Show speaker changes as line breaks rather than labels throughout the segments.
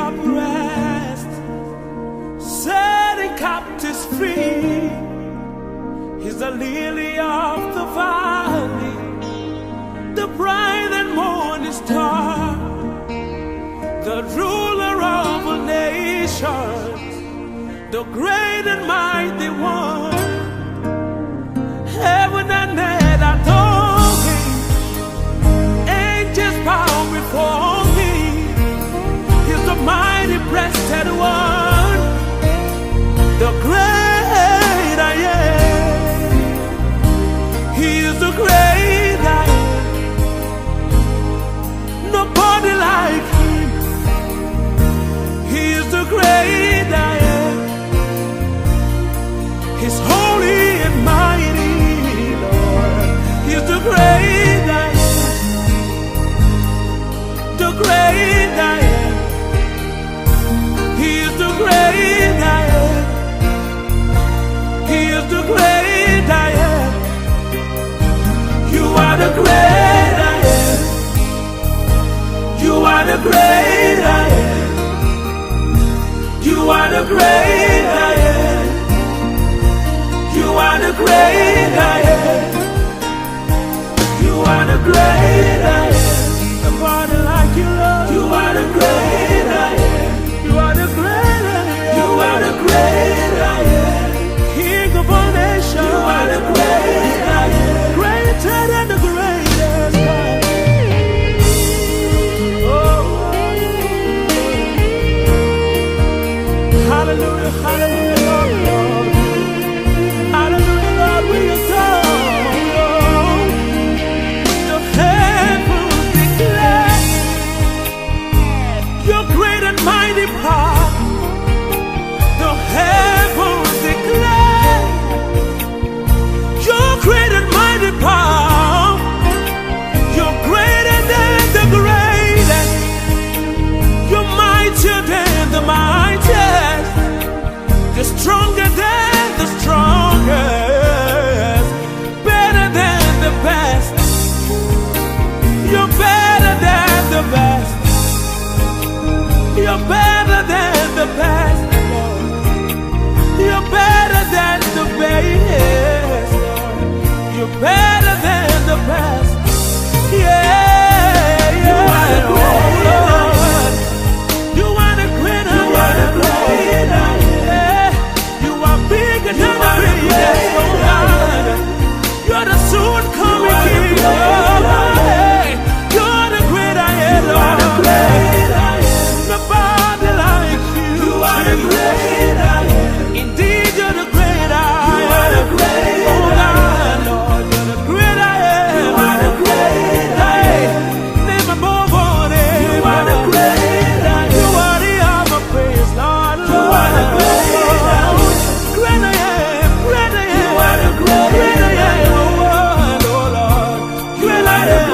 of rest, setting captives free. He's the lily of the valley, the bright and morning star, the ruler of all nations, the great and mighty one. Heaven and earth adore him, angels bow before him. He's the mighty breasted one, the great I am. He is the great I am. Nobody like him. He is the great I am. He's holy and mighty, Lord. He's the great I am. The great I am. He is the great I am. He is the great I am. You are the great I am. You are the great I am. You are the great I am. You are the great I am. You are the great I am. Nobody like you, Lord. You are the great I am. You are the great I am. You are the great I am. King of all nations. You are the great I am. Greater than the greatest. Oh, hallelujah, hallelujah, Lord, Lord. Hallelujah, Lord, we adore you. The heavens declare your great and mighty power. The heavens declare your great and mighty power. You're greater than the greatest. You're mightier than the mightiest. You're stronger than the strongest. Better than the best. You're better than the best. You're better than the best, Lord. You're better than the best, Lord. You're better than the best. Yeah, yeah. You are the great I am. You are the great I am. You are the great I am. You are bigger than the biggest, oh God. You're the soon coming King. You're the great I am. You are the great I am. Nobody like you. You are the great I am. Indeed, you're the great I am. You are the great I am. Oh God, Lord, you're the great I am. You are the great I am. Name above all names. You are the great I am. You are the other praise, Lord. You are the great I am. Great I am. Great I am. You are the great I am. Oh Lord, great I am.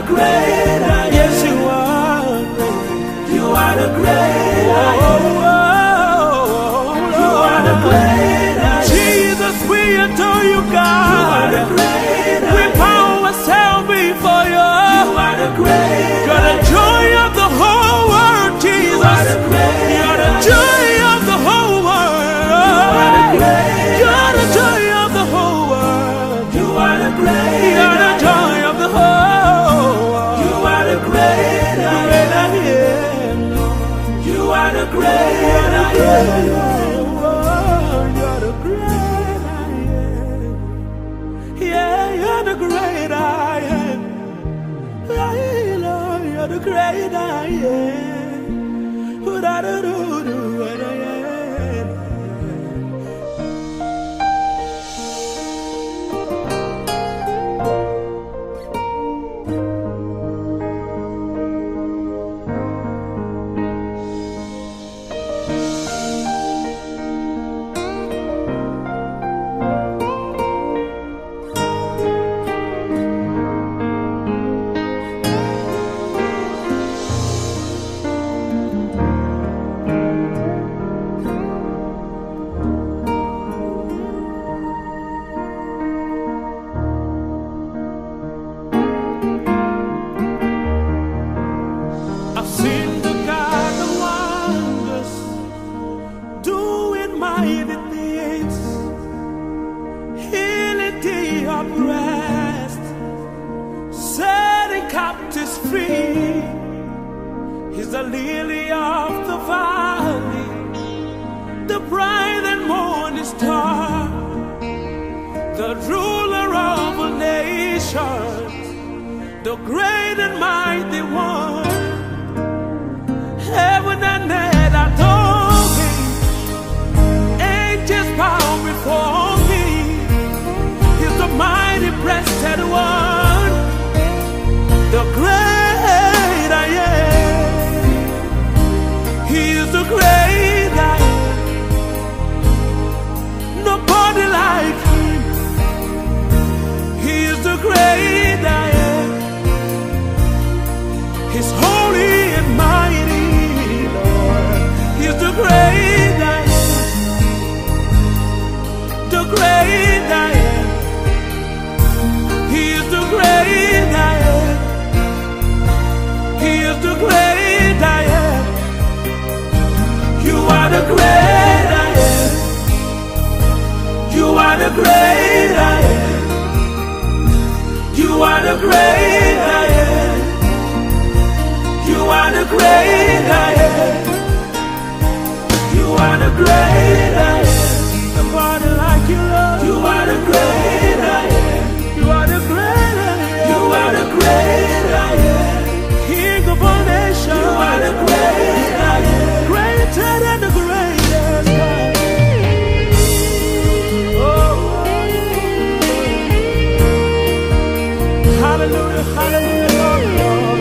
Yes, you are. You are the great I am. You are the great I am. Jesus, we adore you, God. You are the great I am. We bow ourselves before you. You are the great. You're the joy of the whole world, Jesus. You are the great. You're the joy of the whole world. You are the great. You're the joy of the whole world. You are the great. You're the joy of the whole world. You are the great I am. You are the great I am. the great I am. You're the great I am. Who da da do do I am. I've seen the God of wonders doing mighty things, healing the oppressed, setting captives free. He's the lily of the valley, the bright and morning star, the ruler of all nations, the great and mighty one. Heaven and earth adore me, angels bow before me. He's the mighty breasted one, the great I am. He is the great I am. Nobody like him. He is the great I am. He's holy and mighty. He's the great I am, the great I am. He is the great I am. He is the great I am. You are the great I am. You are the great I am. You are the great I am. You are the great I am. You are the great I am. Nobody like you, Lord. You are the great I am. You are the great I am. You are the great I am. King of all nations. You are the great I am. Greater than the greatest God. Oh, hallelujah, hallelujah, Lord, Lord.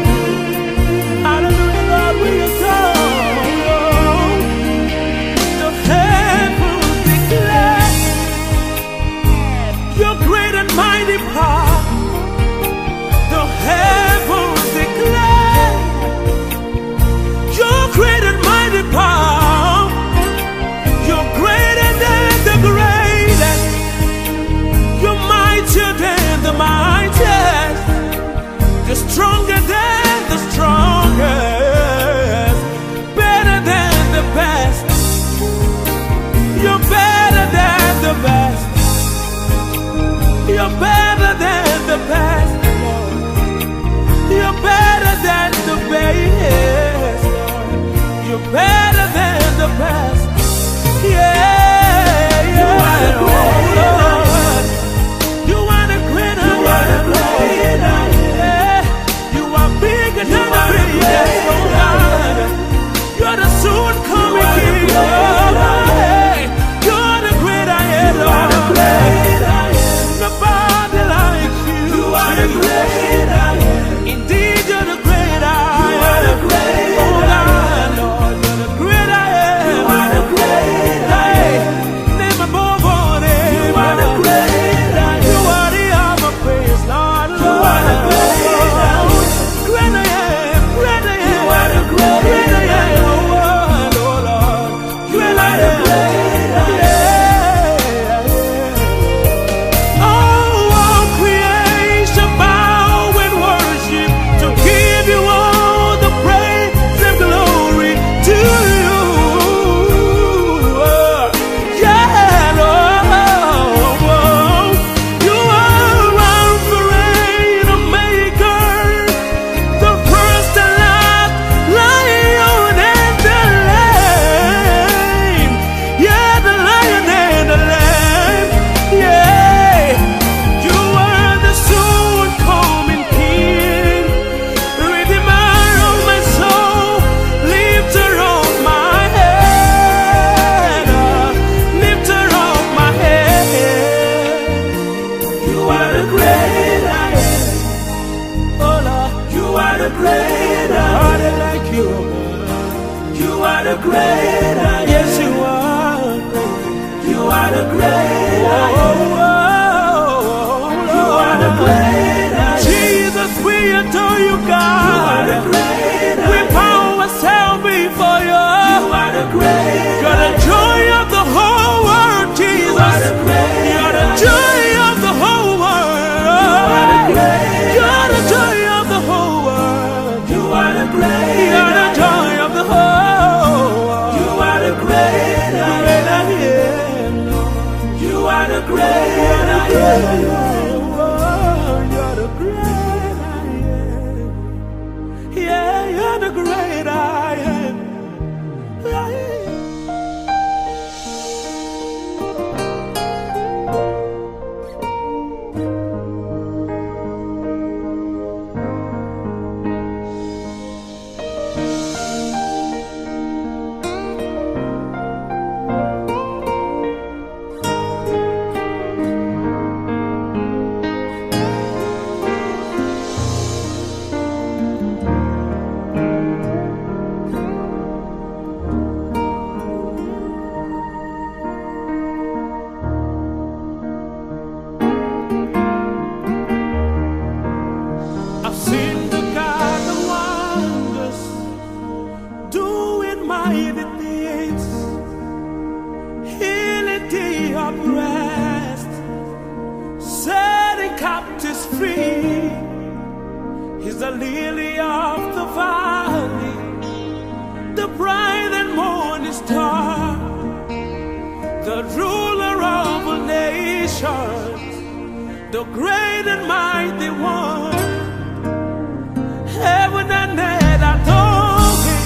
Hallelujah, Lord, we adore you. Your great and mighty power, the heavens declare. Your great and mighty power, you're greater than the greatest, you're mightier than the mightiest, you're stronger than the strongest, better than the best, you're better than the best. You're better than the best, Lord. You're better than the best, Lord. You're better than the best. Yeah, yeah. You are the great Lord. You are the great I am. You are the great I am. You are bigger than the biggest, oh God. You're the soon coming King, Lord. You're the great I am, Lord. You are the great I am. Nobody like you. You are the great I am. Indeed, you're the great I am. You are the great I am. Oh God, Lord, you're the great I am. You are the great I am. great I am. Yes, you are. You are the great I am. You are the great I am. Jesus, we adore you, God. You are the great I am. We bow ourselves before you. You are the great. You're the joy of the whole world, Jesus. You are the great. You're the joy of the whole world. You are the great. You're the joy of the whole world. You are the great. You're the joy of the whole world. You are the great I am. You are the great I am. You're the great I am. Yeah, you're the great I am. I've seen the God of wonders doing mighty things, healing the oppressed, setting captives free. He's the lily of the valley, the bright and morning star, the ruler of all nations, the great and mighty one. Heaven and earth adore him,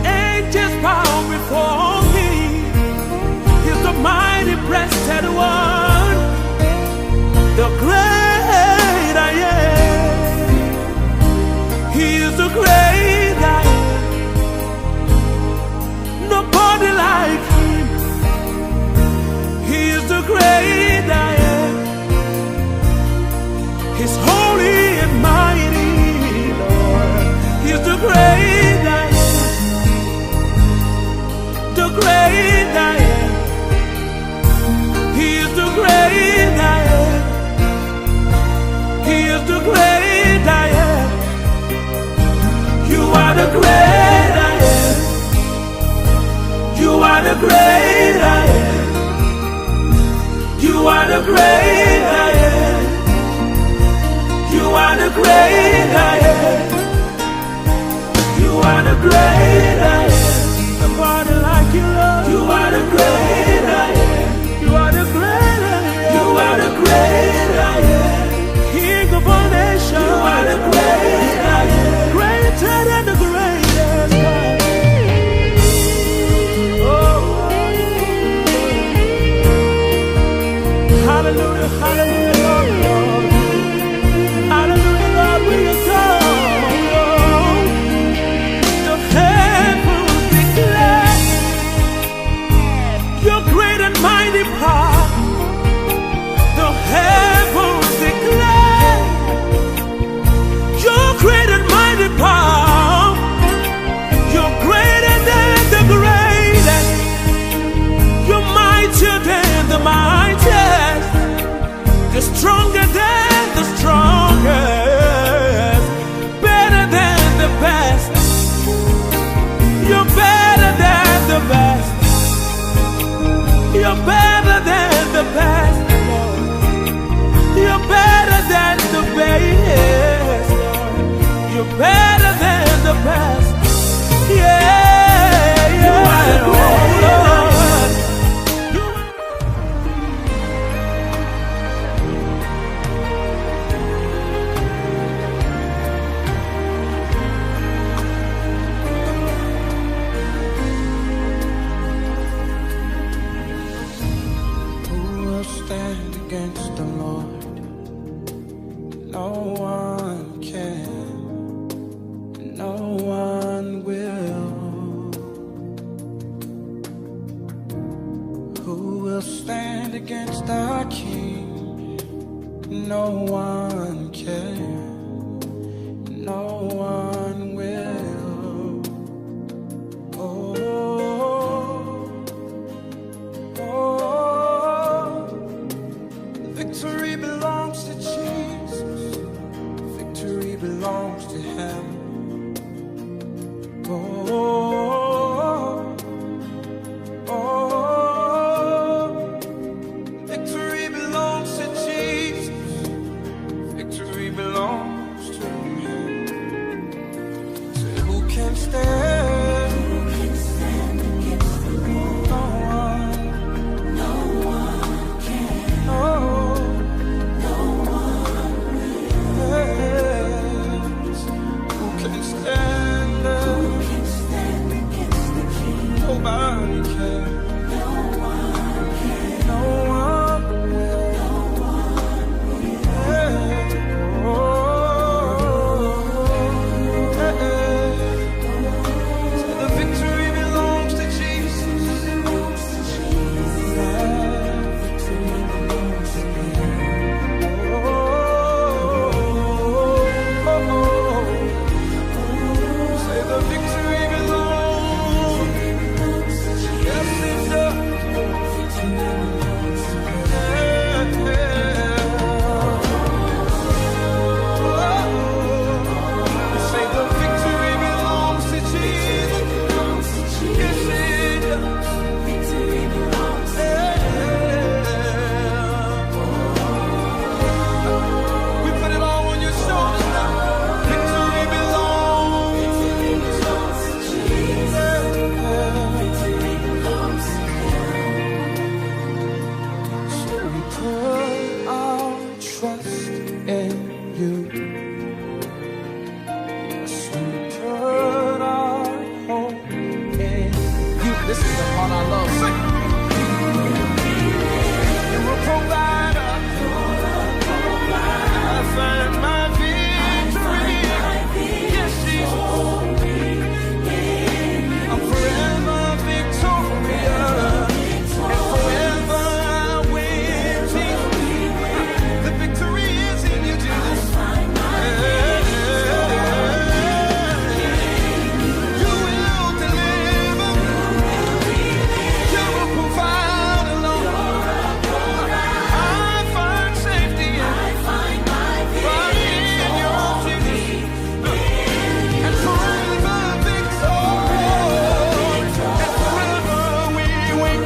angels bow before him. He's the mighty breasted one, the great I am. He is the great I am. Nobody like him. He is the great I am. He's holy and mighty. He's the great I am, the great I am. He is the great I am. He is the great I am. You are the great I am. You are the great I am. You are the great I am. You are the great I am. You are the great I am. Nobody like you, Lord. You are the great I am. You are the great I am. You are the great I am. King of all nations. You are the great I am. Greater than the greatest God. Oh. Hallelujah, hallelujah, Lord, Lord. Hallelujah, Lord, we adore you. Your great and mighty power, the heavens declare. Your great and mighty power, you're greater than the greatest, you're mightier than the mightiest, you're stronger than the strongest, better than the best, you're better than the best. You're better than the best, Lord. You're better than the best, Lord. You're better than the best. Yeah, yeah. You are the great Lord.
Stand against the Lord, no one can, no one will. Who will stand against our King? No one can, no one will. Oh. nobody can. No one will. Yeah. Oh, yeah. So the victory belongs to Jesus. Say the victory belongs. Yes, it does. Say the victory belongs to Jesus. Yes, it does. We put it all on your shoulders now. Victory belongs. So we put our trust in you. Yes, we put our hope in you. This is the part I love. Sing. You're a provider. I find my victory. Yes, Jesus. I'm forever victorious. And forever I win. The victory is in you, Jesus. You will deliver. You will provide alone. I find safety in right in your arms, Jesus. And forever victorious. And forever we win.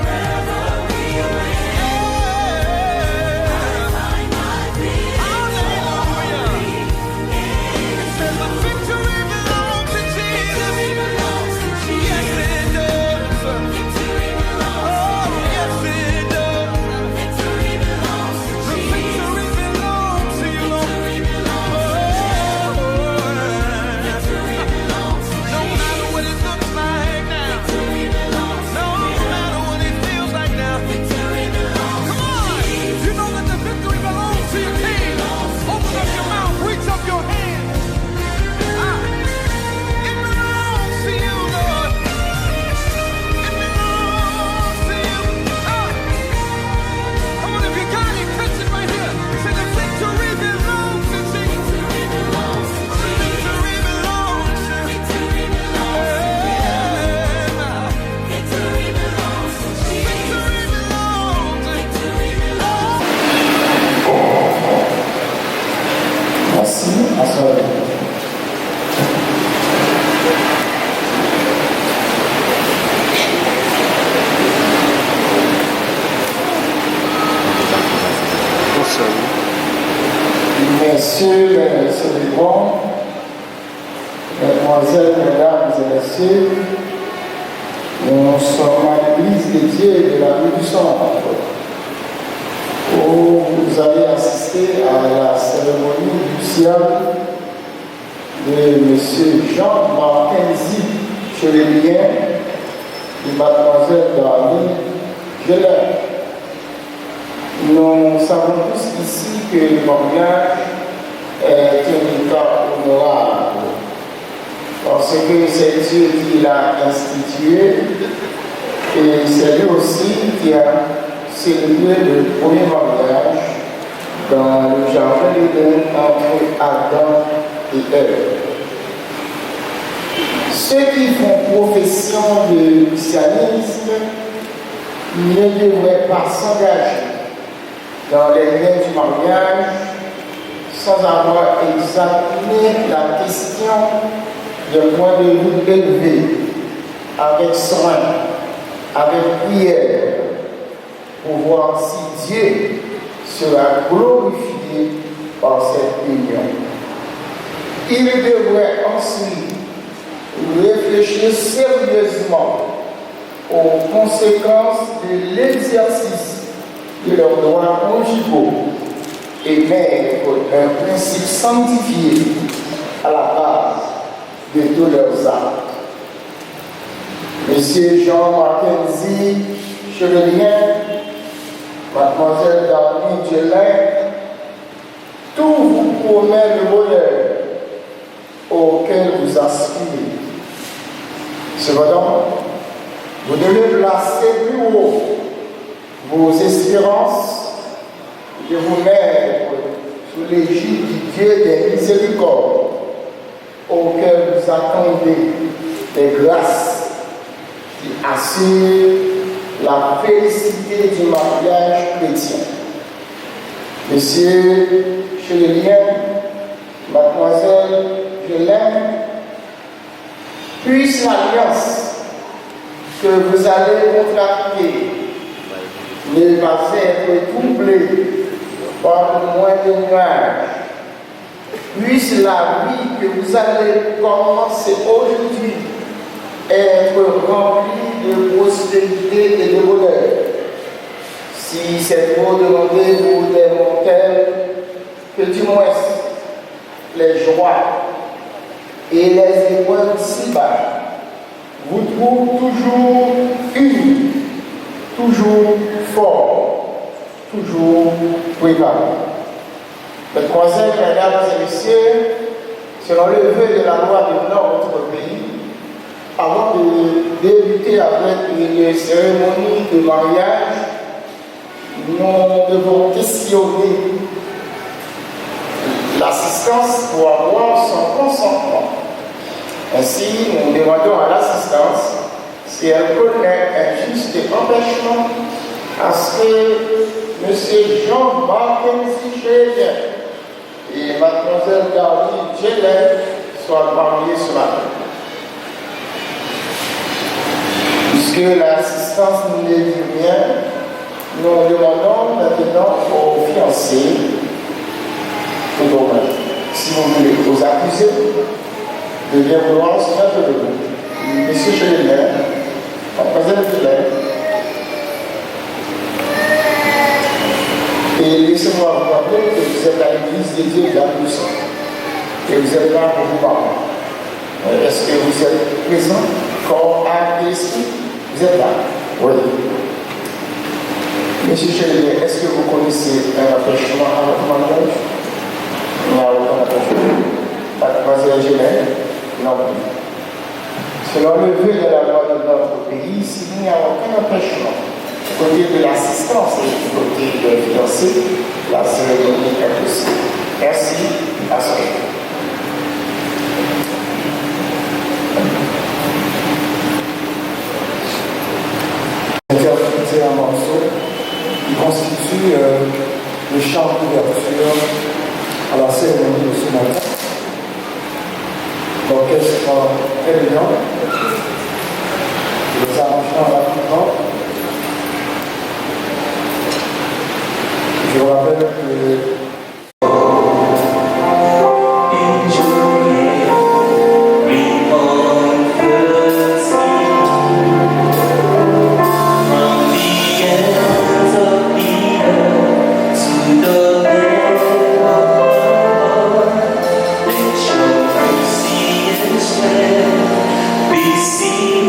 Merci, assoyez. Messieurs les célébrants, mesdemoiselles, mesdames et messieurs, nous sommes à l'église dédiée de la rue du Centre, où vous allez assister à la cérémonie nuptiale de M. Jean Mackenzie Chevalier et mademoiselle Darlene Geller. Nous savons tous ici que le mariage est un état honorable parce que c'est Dieu qui l'a institué et c'est lui aussi qui a célébré le premier mariage dans le jardin d'Éden entre Adam et Ève. Ceux qui font profession de christianisme ne devraient pas s'engager dans les liens du mariage sans avoir examiné la question d'un point de vue élevé, avec soin, avec prière, pour voir si Dieu sera glorifié par cette union. Il devrait ensuite réfléchir sérieusement aux conséquences de l'exercice de leurs droits conjugaux et mettre un principe sanctifié à la base de tous leurs actes. Monsieur Jean Mackenzie Chevelien, Mademoiselle Darnie Gelin, tout vous promet le bonheur auquel vous aspirez. Cependant, vous devez placer plus haut vos espérances et vous mettre sous l'égide du Dieu des miséricordes auquel vous attendez des grâces qui assurent la félicité du mariage chrétien. Monsieur Chevelien, Mademoiselle Gelin, puisse l'alliance que vous allez contracter ne pas être troublée par le moindre nuage. Puisse la vie que vous allez commencer aujourd'hui être remplie de prospérité et de bonheur. Si c'est trop demandé pour des mortels, que du moins les joies et les épreuves ci-bas vous trouvent toujours unis, toujours forts, toujours préparés. Mesdemoiselles, mesdames et messieurs, selon le vœu de la loi de notre pays, avant de débuter avec une cérémonie de mariage, nous devons questionner l'assistance pour avoir son consentement. Ainsi, nous demandons à l'assistance si elle connaît un juste empêchement à ce que M. Jean Mackenzie Chevelien et Mademoiselle Darnie Gelin soient mariés ce matin. Puisque l'assistance ne dit rien, nous demandons maintenant aux fiancés, si vous voulez, aux accusés, de bien vouloir se mettre debout. Monsieur Chevelien, Mademoiselle Gelin, et laissez-moi vous rappeler que vous êtes à l'église dédiée de la Puissance, et vous êtes là pour vous parler. Est-ce que vous êtes présent, corps, âme et esprit? Vous êtes là? Oui. Monsieur Chevelien, est-ce que vous connaissez un empêchement à votre mariage? Il n'y a aucun empêchement. Mademoiselle Gelin, non plus. Selon le vœu de la loi de notre pays, s'il n'y a aucun empêchement, du côté de l'assistance et du côté des fiancés, la cérémonie est possible. Merci. À ce moment. Interpréter un morceau qui constitue le chant d'ouverture à la cérémonie de ce matin. L'orchestre est brillant, les arrangements rapidement. Je vous rappelle que
Be seen.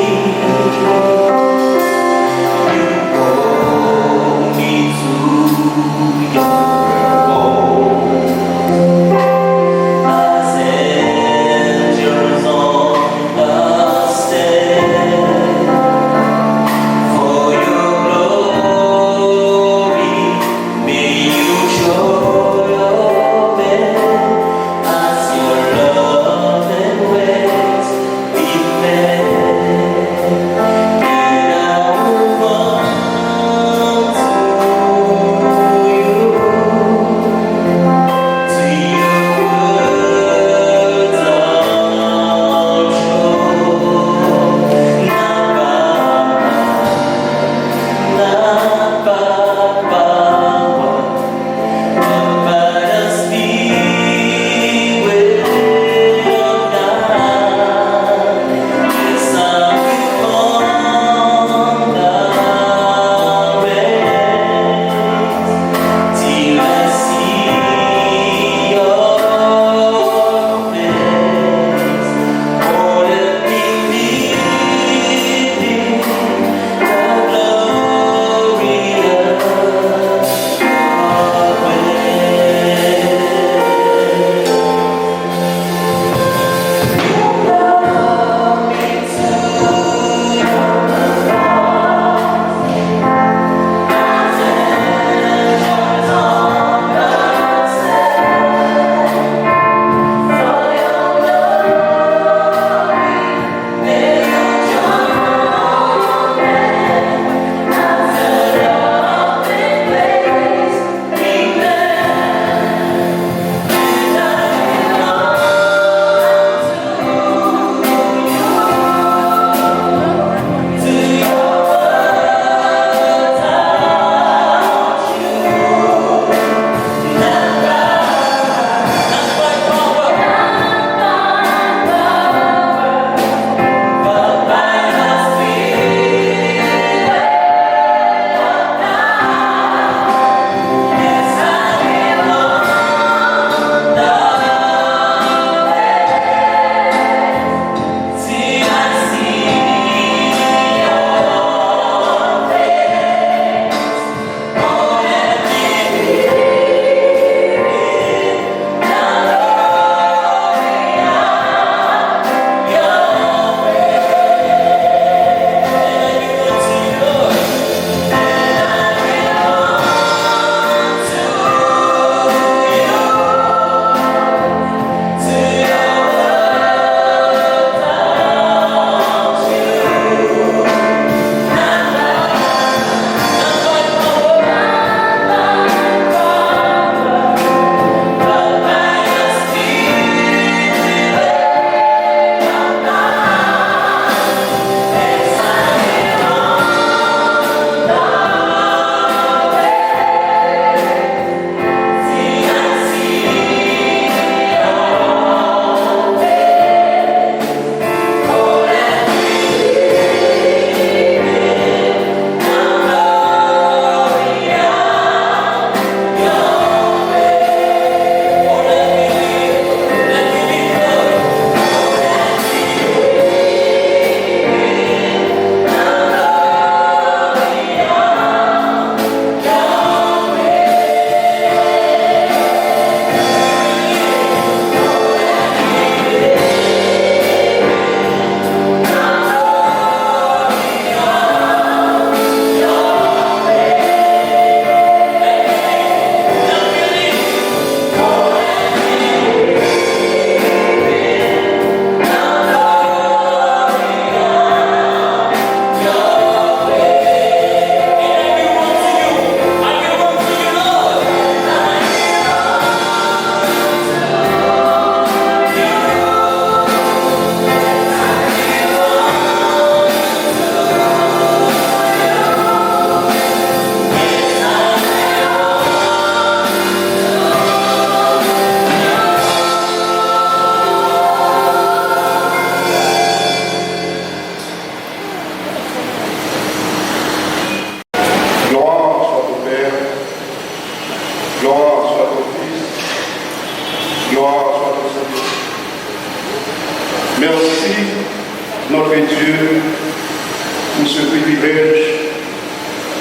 privilège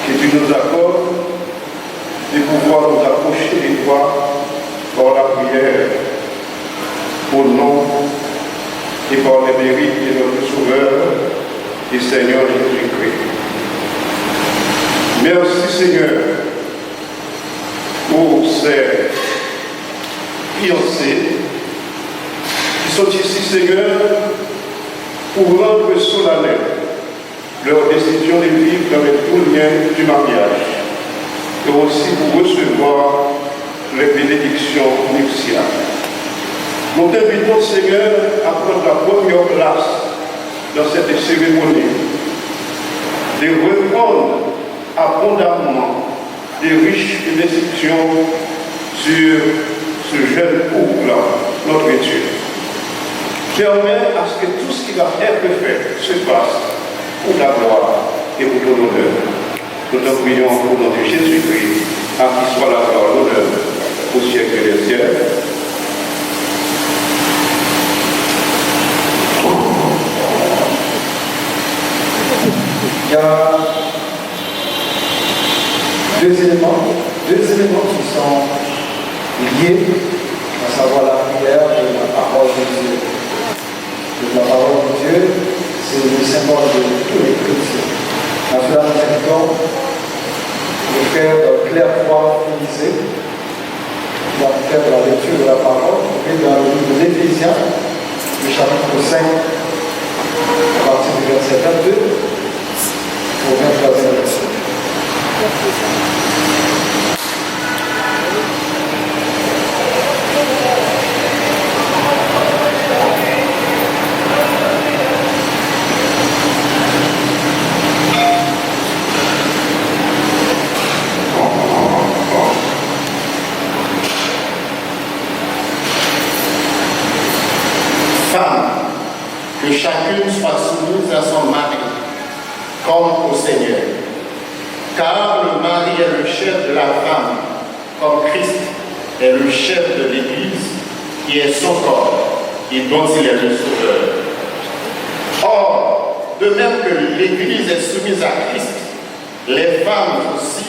que tu nous accordes de pouvoir nous approcher de toi par la prière, au nom et par les mérites de notre Sauveur et Seigneur Jésus-Christ. Merci Seigneur pour ces fiancés qui sont ici, Seigneur, pour rendre solennel leur décision de vivre dans les tout liens du mariage et aussi pour recevoir les bénédictions nuptiales. Nous t'invitons, Seigneur, à prendre la première place dans cette cérémonie, de reprendre abondamment des riches bénédictions sur ce jeune couple, notre Dieu. Permets à ce que tout ce qui va être fait se passe pour ta gloire et pour ton honneur. Nous te prions au nom de Jésus-Christ, à qui soit la gloire, l'honneur, au siècle des siècles.
Il y a deux éléments qui sont liés, à savoir la prière et la parole de Dieu. Donc, la parole de Dieu, c'est le symbole de tous les chrétiens. À cela, nous invitons le frère Claire Croix Félicé, qui va faire la lecture de la parole, et dans le livre d'Éphésiens, le chapitre 5, à partir du verset 22. Au 23e verset.
Femme, que chacune soit soumise à son mari, comme au Seigneur. Car le mari est le chef de la femme, comme Christ est le chef de l'Église, qui est son corps et dont il est le sauveur. Or, de même que l'Église est soumise à Christ, les femmes aussi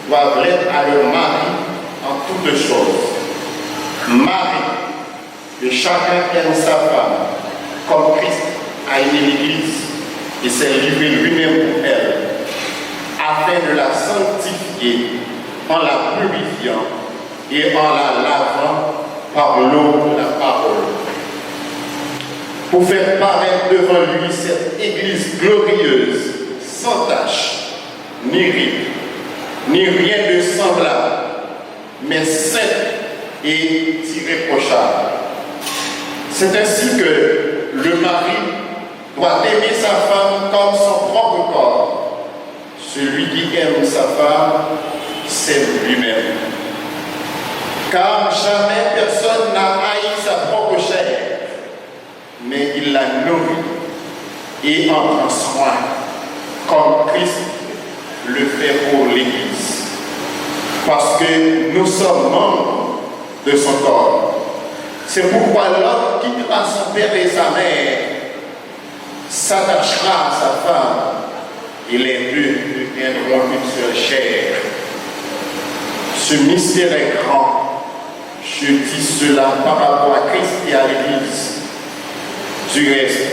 doivent l'être à leur mari en toutes choses. Mari, que chacun aime sa femme, comme Christ a aimé l'Église et s'est livré lui-même pour elle, afin de la sanctifier en la purifiant et en la lavant par l'eau de la parole, pour faire paraître devant lui cette Église glorieuse, sans tache, ni ride, ni rien de semblable, mais sainte et irréprochable. C'est ainsi que le mari doit aimer sa femme comme son propre corps. Celui qui aime sa femme s'aime lui-même. Car jamais personne n'a haï sa propre chair, mais il la nourrit et en prend soin, comme Christ le fait pour l'Église. Parce que nous sommes membres de son corps. C'est pourquoi l'homme quittera son père et sa mère, s'attachera à sa femme, et les deux deviendront une seule chair. Ce mystère est grand. Je dis cela par rapport à Christ et à l'Église. Du reste,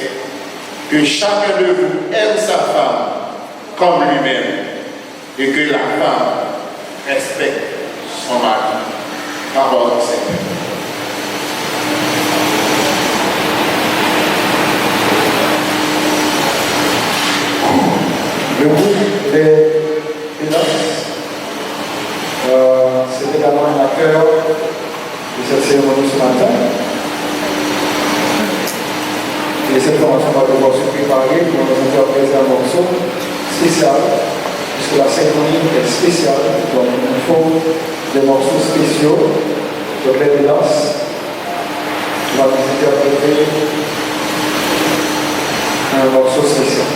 que chacun de vous aime sa femme comme lui-même, et que la femme respecte son mari. Parole du Seigneur.
Le groupe des finances, c'est également un acteur de cette cérémonie ce matin. Et cette formation va devoir se préparer pour nous interpréter un morceau spécial, puisque la cérémonie est spéciale, donc il faut des morceaux spéciaux. Donc les finances va nous interpréter un morceau spécial.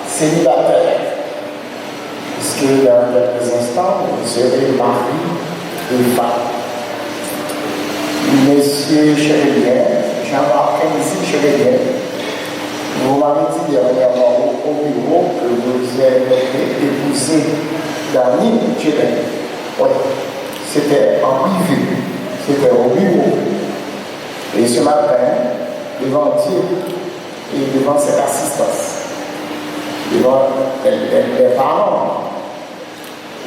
Célibataire, puisque dans quelques instants, vous serez mari et femme. Monsieur Chérélien, Jean-Marc Kenzie Chérélien, vous m'avez dit dernièrement au bureau que vous avez épousé Dany Chérélien. Oui, c'était en privé, c'était au bureau. Et ce matin, devant Dieu et devant cette assistance, devant les parents,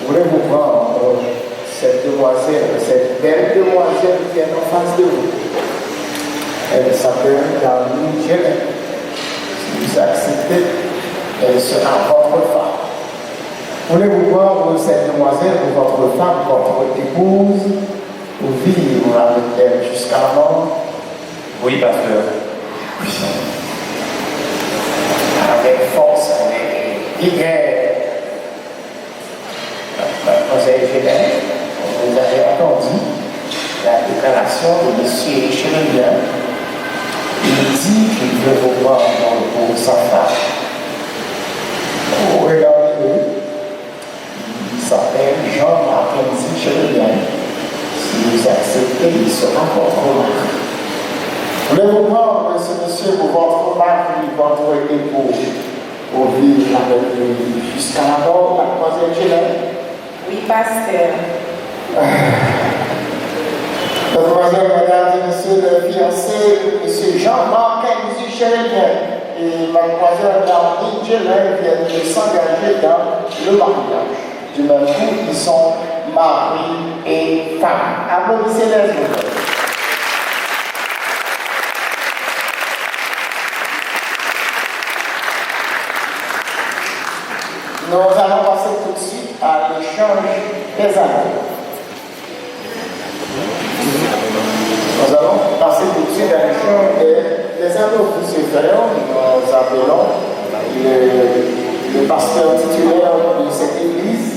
voulez-vous prendre cette demoiselle, cette belle demoiselle qui est en face de vous? Elle s'appelle Dany Chérélien. Si vous acceptez, elle sera votre femme. Voulez-vous prendre cette demoiselle pour votre femme, votre épouse, pour vivre avec elle jusqu'à la mort?
Oui, pasteur.
Avec force, avec vigueur. Mademoiselle Gélin, vous avez entendu la déclaration de M. Chérubin. Il dit qu'il veut vous prendre pour sa femme. Regardez, il s'appelle Jean-Mackenzie Chérubin. Si vous acceptez, il sera votre mari. Voulez-vous prendre ce monsieur pour votre mari, votre époux, pour vivre avec lui jusqu'à la mort, mademoiselle Gélin?
Oui, pasteur.
Mademoiselle, madame et monsieur le fiancé, monsieur Jean-Mackenzie Chérubin et mademoiselle Darlene Gélin viennent de s'engager dans le mariage. Du même coup, ils sont mari et femme. Applaudissez-les. Nous allons passer tout de suite à l'échange des anneaux. Nous allons passer tout de suite à l'échange des anneaux. Pour ce faire, nous appelons le pasteur titulaire de cette église.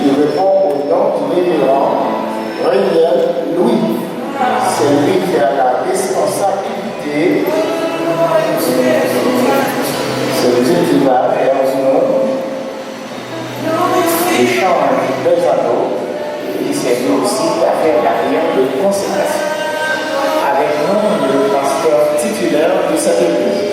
Il répond au nom du révérend Réniel Louis. C'est lui qui a la responsabilité. C'est lui qui va faire l'échange des anneaux, et c'est lui aussi qui va faire l'arrière de consécration. Avec nous, le pasteur titulaire de cette église.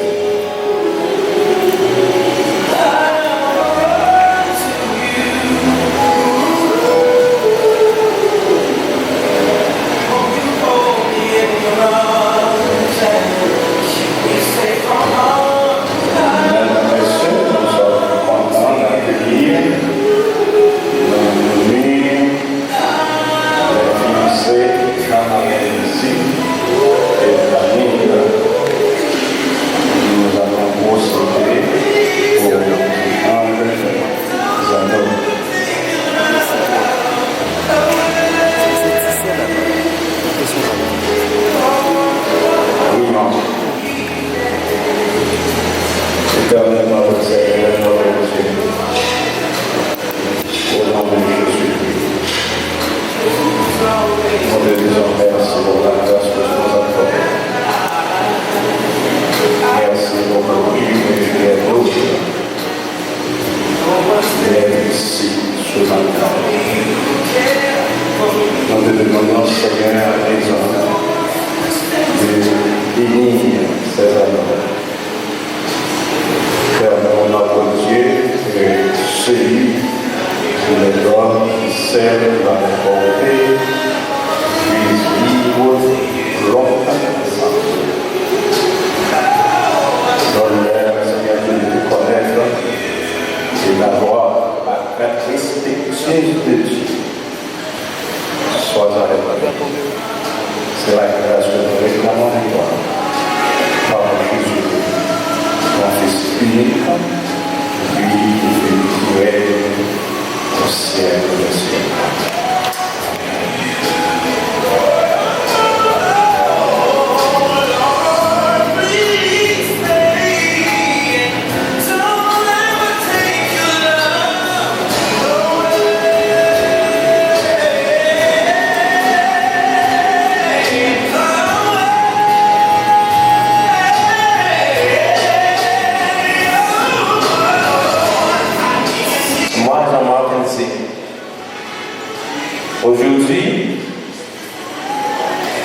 Aujourd'hui,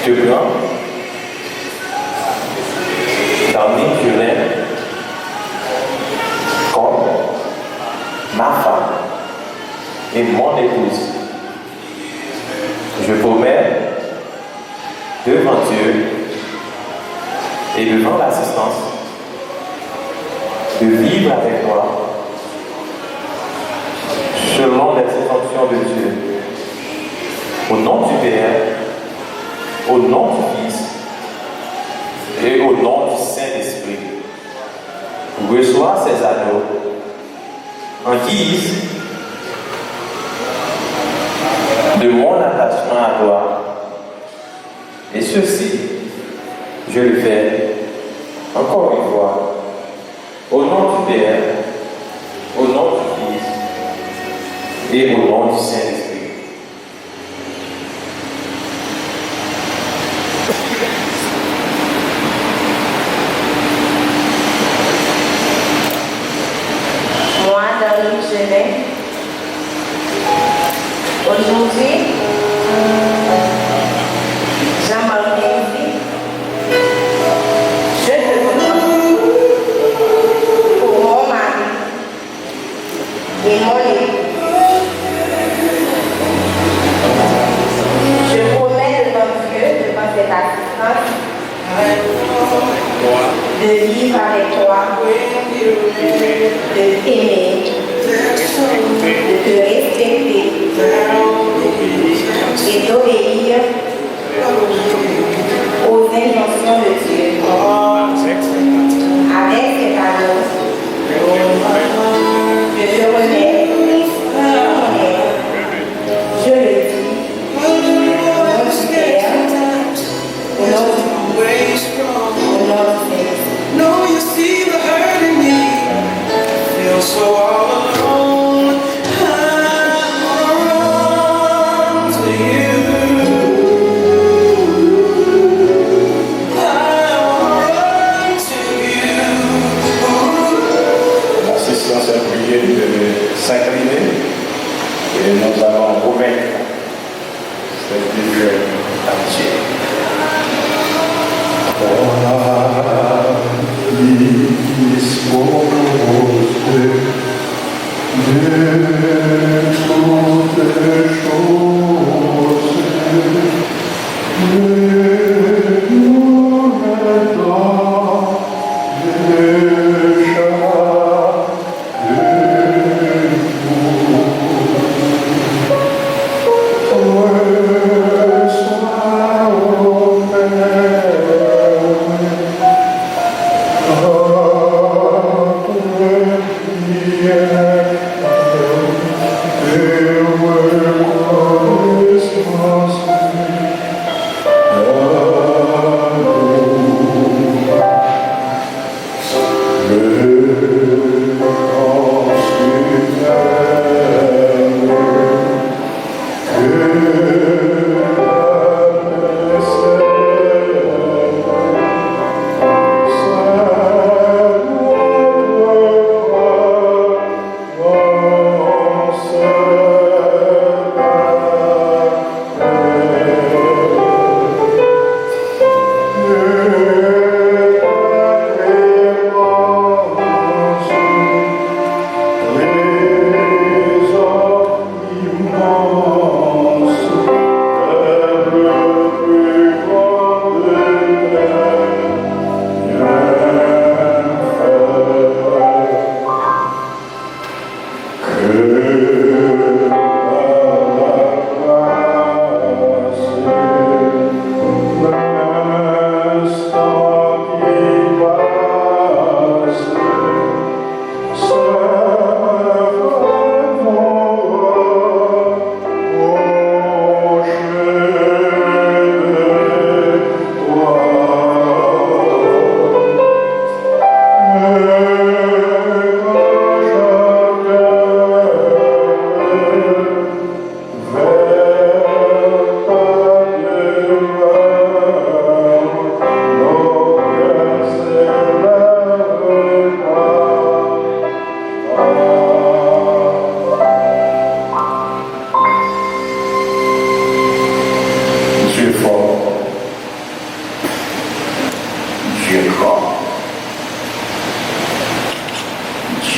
je prends Darlene Gélin comme ma femme et mon épouse. Je promets devant Dieu et devant l'assistance de vivre avec moi selon les instructions de Dieu. Au nom du Père, au nom du Fils et au nom du Saint-Esprit, reçois ces anneaux en guise de mon attachement à toi, et ceci Je le fais encore une fois. Au nom du Père, au nom du Fils et au nom du Saint-Esprit.
Moi, Darlene Chenet, aujourd'hui, Jean-Marc Menzi, je te demande pour mon mari et mon époux. Je promets devant Dieu, devant cette assistance, de vivre avec toi, de t'aimer, de te respecter et d'obéir aux injonctions de Dieu. Avec cet amour, je te remets mon air. Je le dis, au nom du Père, au nom du Fils, au nom du Saint-Esprit.
No, you see the hurt in me. Feel so all alone. I run to you. I run to you.
La session s'est obligée de s'incliner et nous allons convaincre cette vision entière.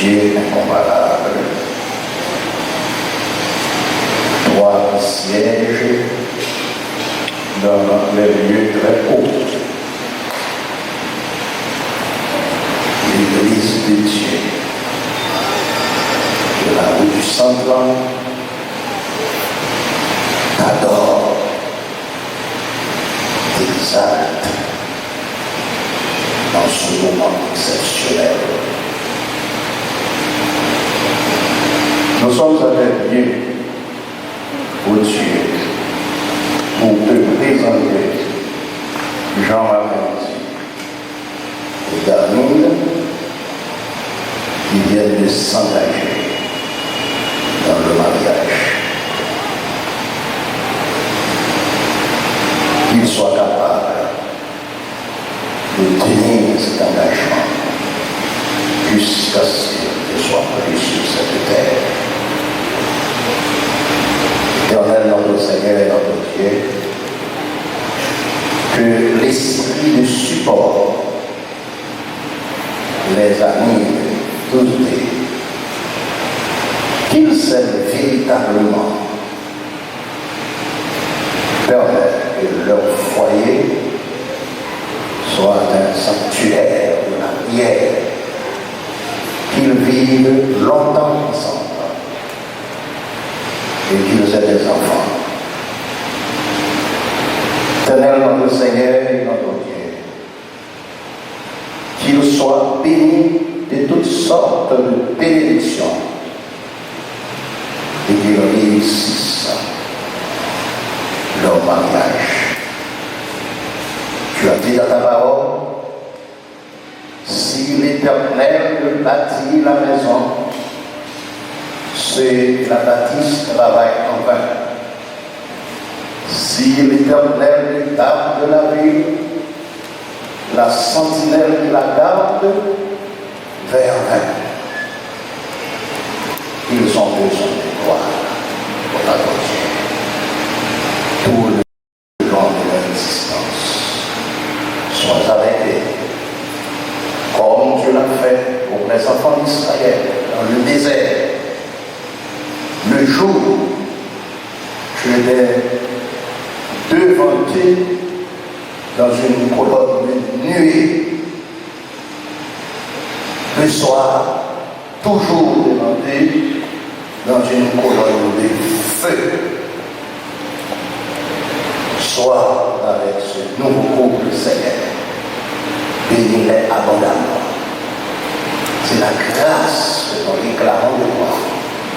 Dieu incomparable. Toi qui sièges dans les lieux très hauts. L'Église de Dieu, de la rue du Centre, t'adore, t'exalte dans ce moment exceptionnel. Nous sommes avec Dieu, au Dieu, pour te présenter Jean-Marc Menzi, et d'Armine qui viennent de s'engager dans le mariage. Qu'ils soient capables de tenir cet engagement jusqu'à ce qu'il soit pris sur cette terre. Éternel notre Seigneur et notre Dieu, que l'esprit de support les anime tous deux, qu'ils s'aiment véritablement, permettre que leur foyer soit un sanctuaire de la prière, qu'ils vivent longtemps ensemble et qu'ils aient des enfants. Éternel notre Seigneur et notre Dieu, qu'ils soient bénis de toutes sortes de bénédictions et qu'ils réussissent leur mariage. Tu as dit dans ta parole, si l'Éternel bâtit la maison, ceux qui la bâtissent travaillent en vain. Si l'Éternel garde de la ville, la sentinelle qui la garde vers vain. Ils ont besoin de toi pour ta Dieu. Tout le long de leur existence, sois avec eux, comme tu l'as fait pour les enfants d'Israël dans le désert. Le jour où tu étais devant eux dans une colonne de nuée, le soir, toujours devant eux dans une colonne de feu. Sois avec ce nouveau couple, Seigneur, bénis-les abondamment. C'est la grâce que nous réclamons de toi,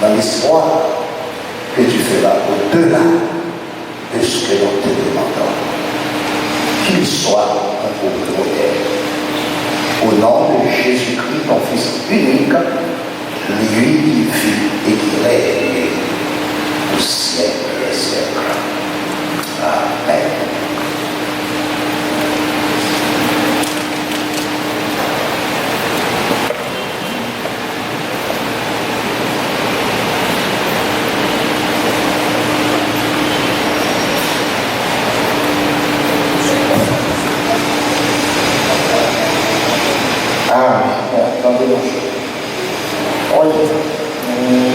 dans l'espoir que tu feras au-delà de ce que nous te demandons. Qu'il soit un couple modèle. Au nom de Jésus-Christ, ton Fils unique, lui qui vit et qui règne au siècle des siècles. Amen.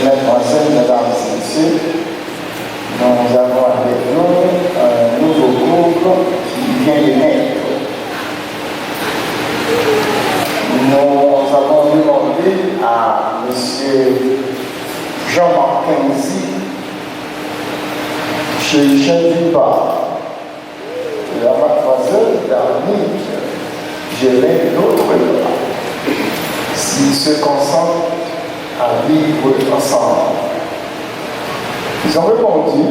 Mesdemoiselles, mesdames et messieurs, nous avons avec nous un nouveau couple qui vient de naître. Nous avons demandé à M. Jean-Marc Kenzi, chez Dupart, et la mademoiselle Darnie, je l'ai l'autre là. S'ils se consentent à vivre ensemble. Ils ont répondu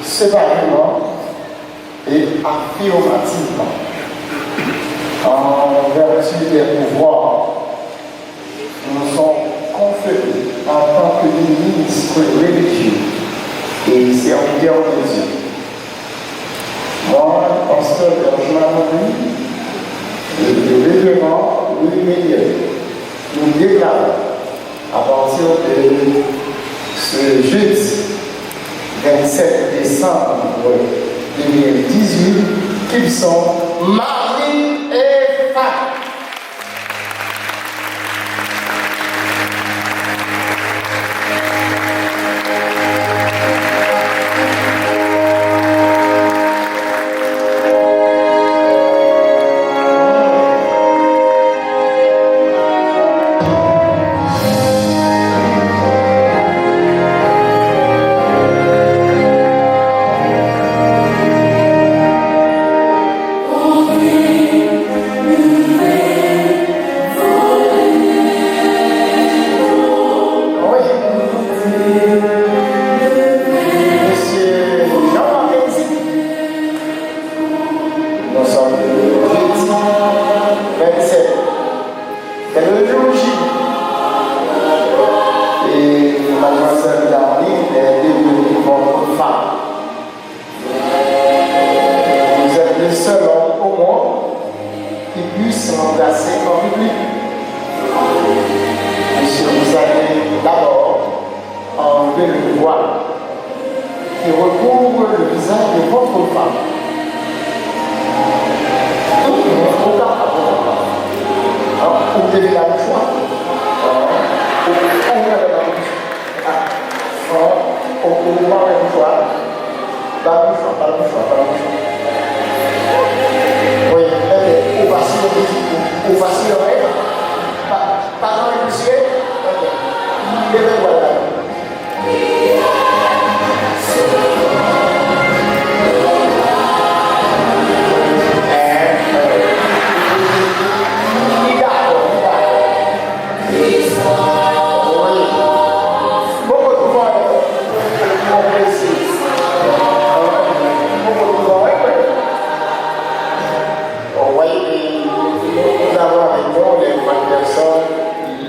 séparément et affirmativement. En vertu des pouvoirs nous sont conférés en tant que ministres religieux et serviteurs de Dieu. Moi, pasteur Bergman, le révérend Louis Meillet, nous déclarons à partir de ce jeudi 27 décembre 2018 qu'ils sont mari et femme.
Oh,
qui puisse l'embrasser en public. Monsieur, vous allez d'abord enlever le voile qui recouvre le visage de votre femme. Tout le monde au cas. Pour tenir la mouchoir. Pour voir la mouchoir. Pas la mouchoir. Oui, au facile l'oreille. Pas dans les poussières. Ok. Voilà.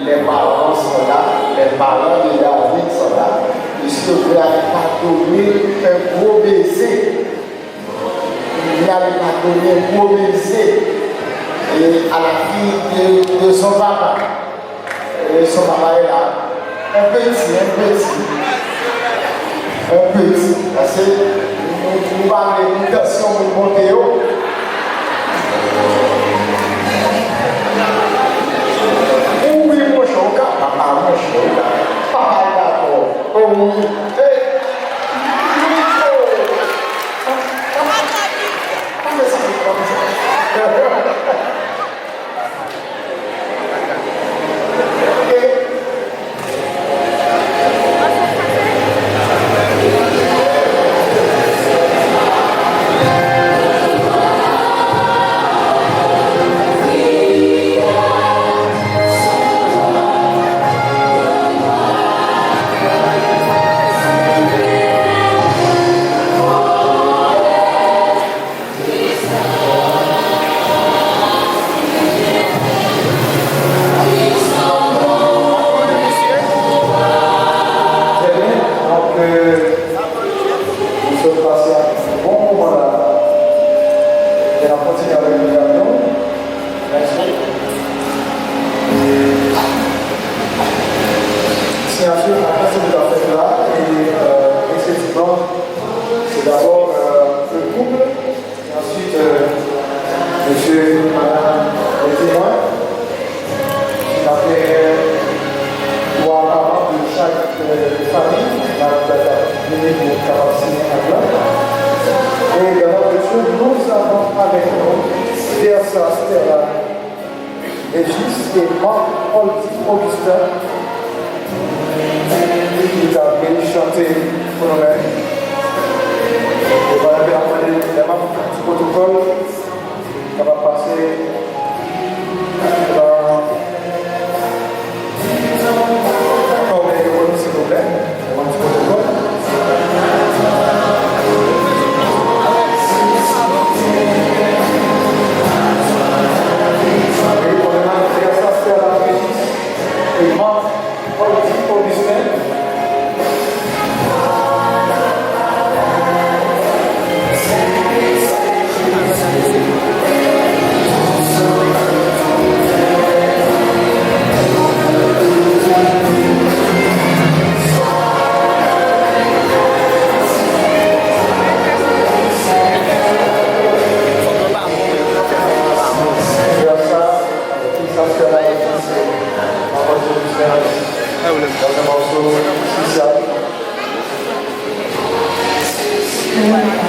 Les parents sont là, les parents de David sont là. Je suis prêt à pardonner un gros baiser. Il a pardonné un gros baiser à la fille de son papa. Et son papa est là. Un petit. Parce que nous parlons de l'éducation de Montéo. Papa d'accord. Oh oui.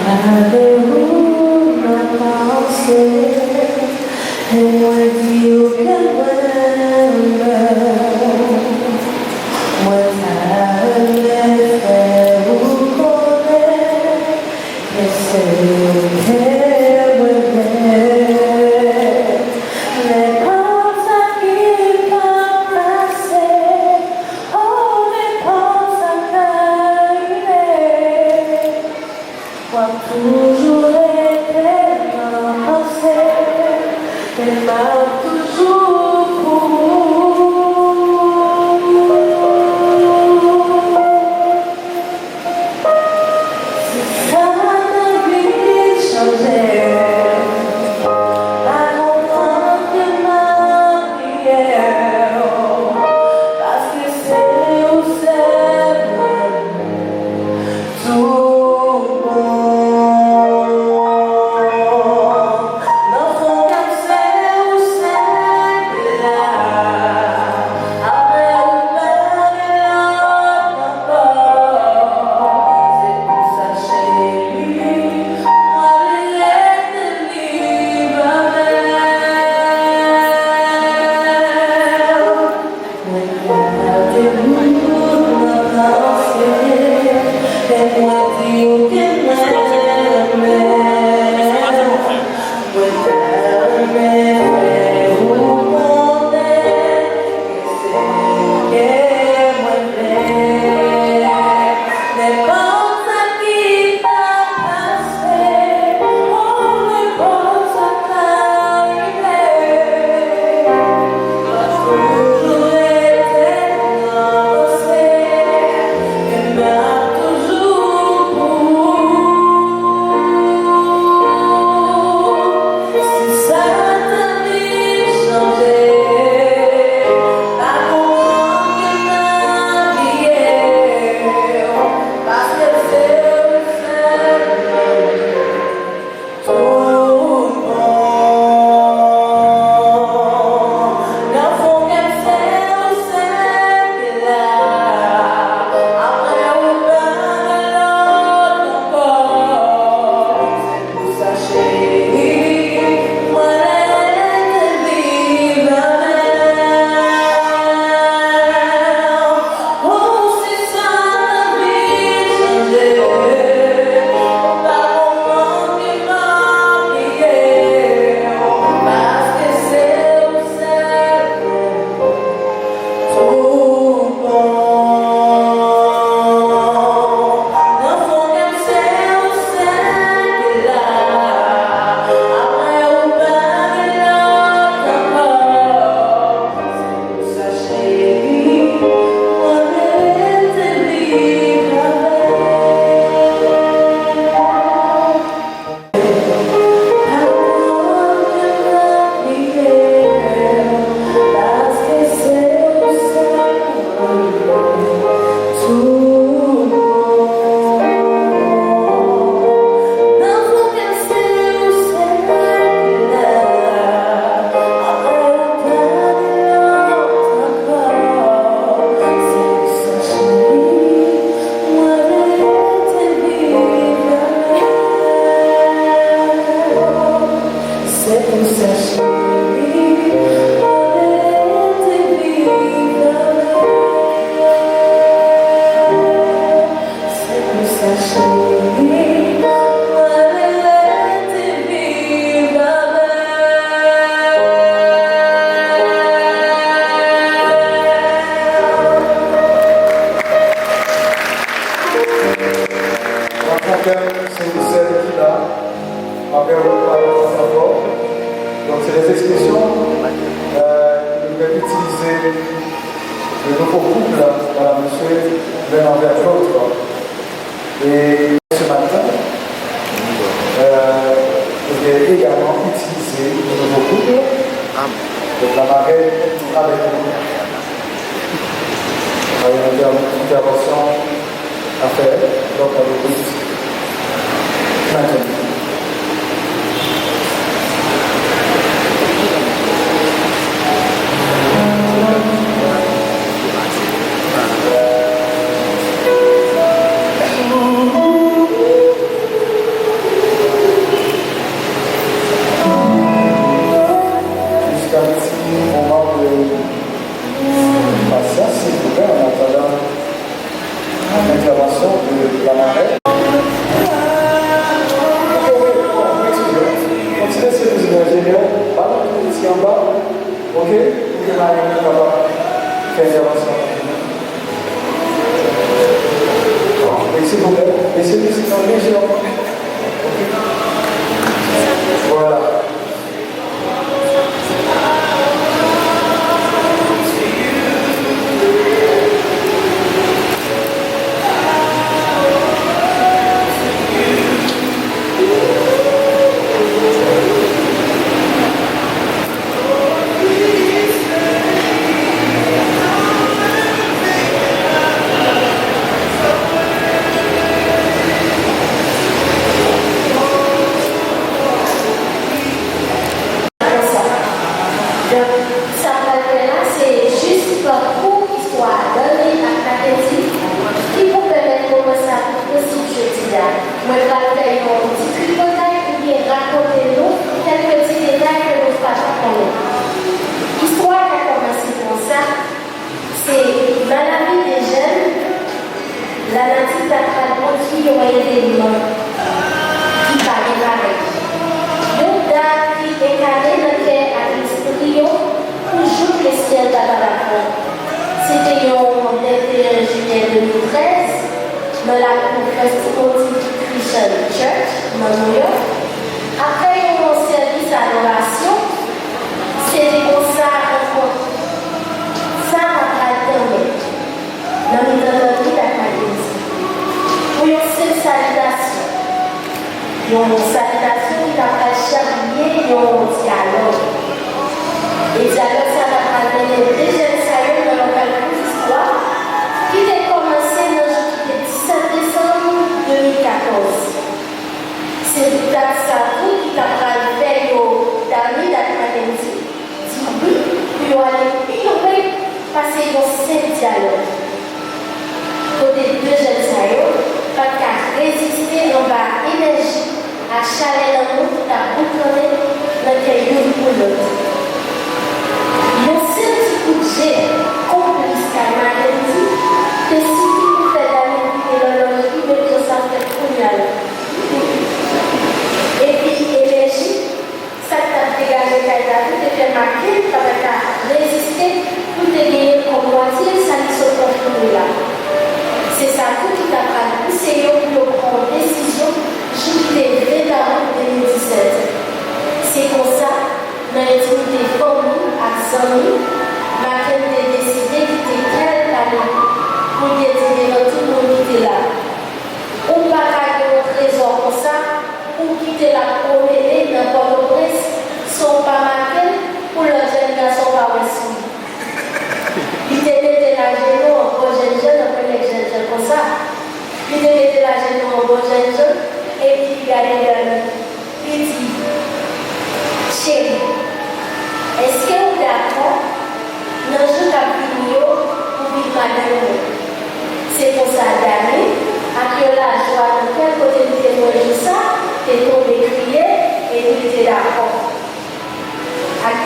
I don't
Donc c'est des expressions que vous pouvez utiliser de nouveaux couples dans la mesure l'un envers l'autre. Et ce matin, vous pouvez également utiliser de nouveaux couples. Donc la marraine avec nous. Il y a une intervention à faire, donc on l'écoute maintenant. L'intervention de la marraine. Continuez sur les ingénieurs, pas ici en bas, ok? Et la marraine va faire l'intervention. Et s'il vous plaît, laissez-nous sinon légèrement. Voilà.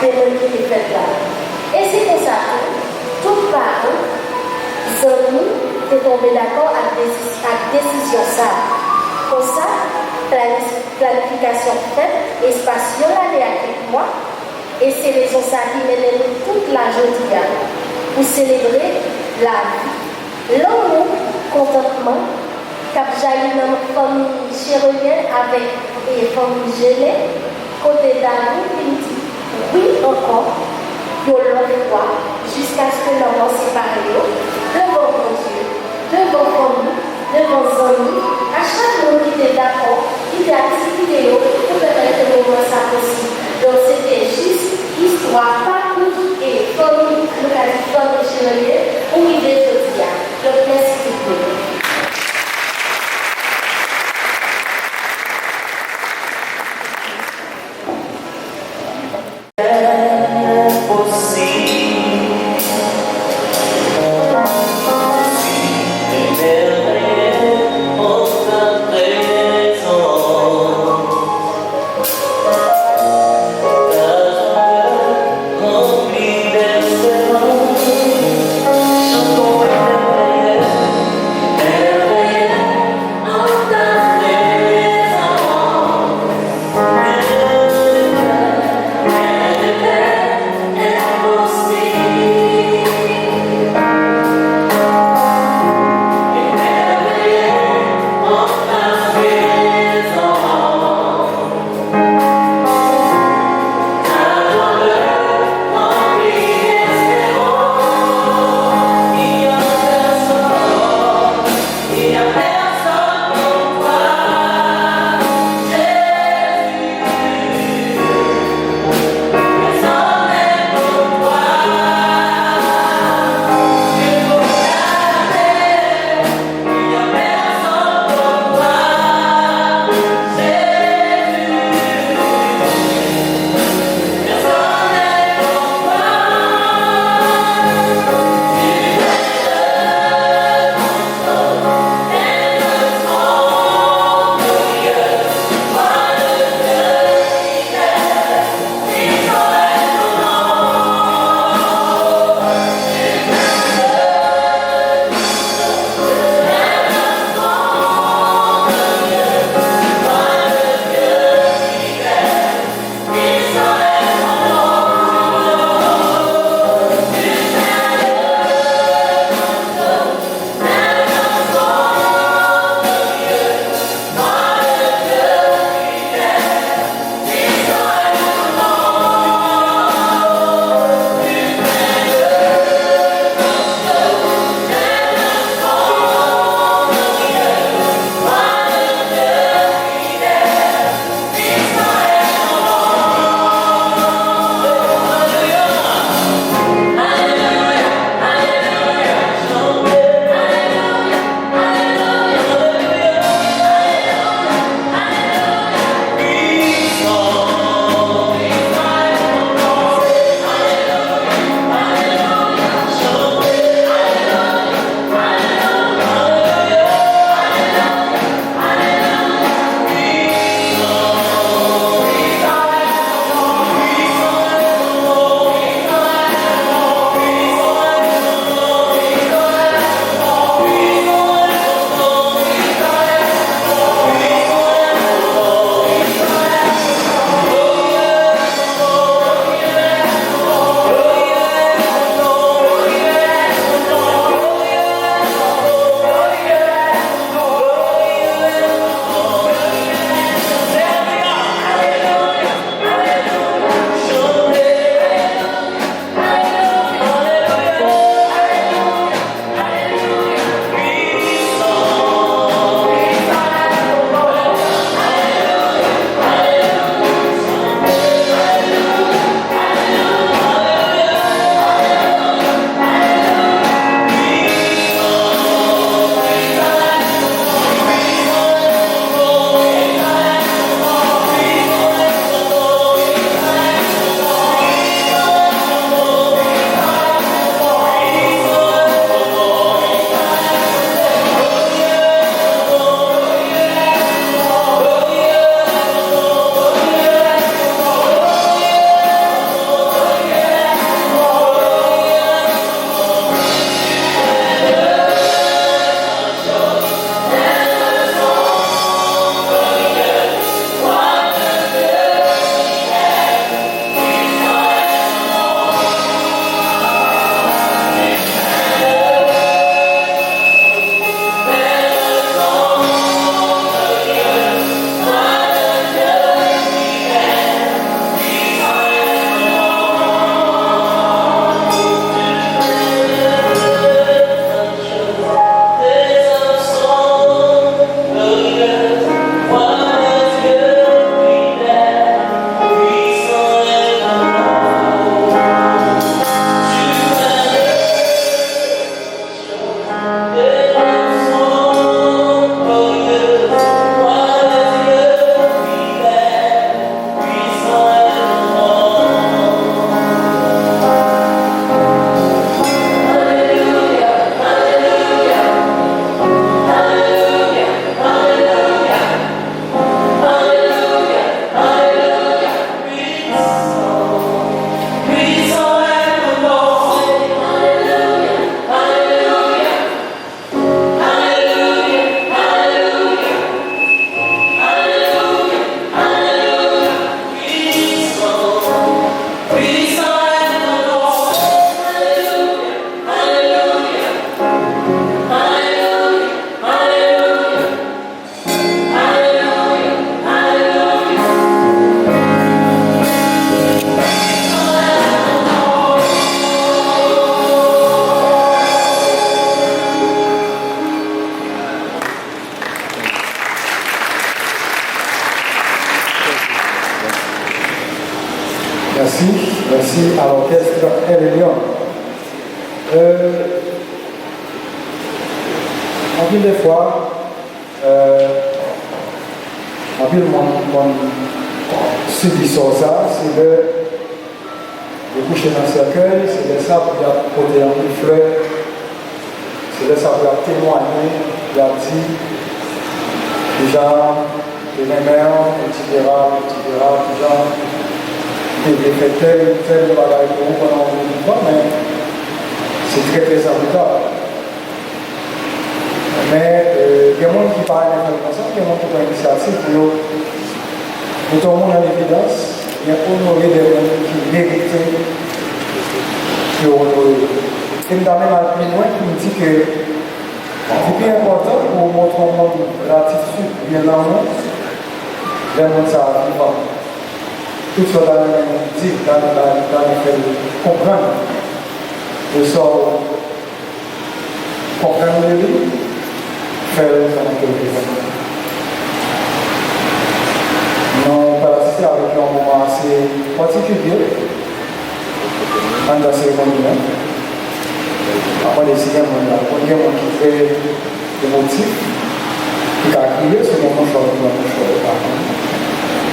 des gens qui les fait là. Et c'est pour ça que tout parent, amis, est tombé d'accord avec la décision ça. Pour ça, planification faite, espace l'année avec moi, et c'est raison ça qui mène toute la journée pour célébrer la vie, l'amour, contentement, cap jaillit dans notre famille chéronienne avec les familles gelées, côté d'amour, oui encore, pour l'autre fois, jusqu'à ce que l'on sépare devant mon Dieu, devant famille, devant amis, à chaque monde qui était d'accord, qui était activité pour permettre que le moment ça possible. Donc c'était juste histoire, parcours et famille, nous avons dit famille chéronienne, pour y déjouer. Donc merci beaucoup.
Chantons
merci à l'orchestre El Lyon. En plus des fois, en plus mon subit sur ça, c'est de coucher dans le cercueil, c'est de ça pour porter un peu de fleurs, c'est de ça pour témoigner, il a dit, déjà, les mères, etc., déjà, des fait tel bagage pour vous pendant un temps, mais c'est très très important. Mais il y a des gens qui parlent d'information, il y a des gens qui prennent l'initiative pour tout le monde en évidence, il y a honoré des gens qui méritent de honorer. Et nous avons même plus loin qui nous dit que c'est bien important pour montrer au monde l'attitude bien dans le monde, les gens ça arrive pas. Tout ce qu'on dit, dans le fait de comprendre, de sortir, comprendre le livre, faire dans quelque chose. Nous avons assisté avec un moment assez particulier dans la cérémonie. Après les cérémonies, il y a qui fait des motifs qui a crié ce moment choix.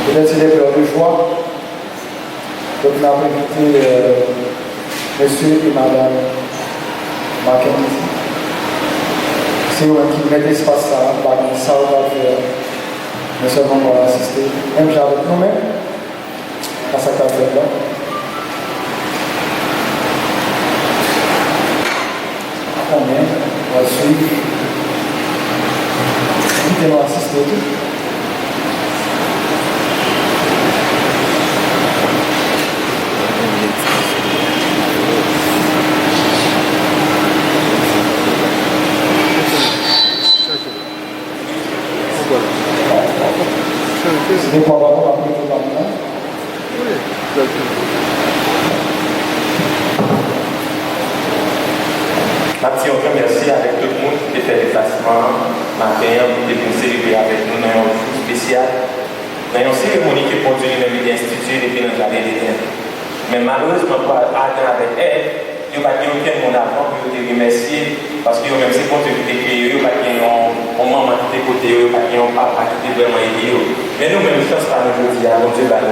Peut-être c'est des pleurs de joie. Donc nous avons invité monsieur et madame Mackenzie. C'est eux qui mettent l'espace ça, par ça on va faire. Nous seulement on va assister, même avec nous-mêmes, à cette affaire-là. Combien on va suivre. Invitez-nous à assister tout. C'est pour avoir un peu de temps.
Merci encore, merci avec tout le monde qui fait le déplacement matin, qui est venu célébrer avec nous dans un jour spécial. Dans une cérémonie qui est pour Dieu lui-même instituée depuis notre année d'éternel. Mais malheureusement, pour attendre avec elle, il n'y a pas de aucun monde avant pour te remercier parce que même si pour te créer, il n'y a pas de maman qui t'est côté, il n'y a pas de papa qui t'est vraiment aidé. Mais nous-mêmes, je pense pas nous aujourd'hui, nous avons des gens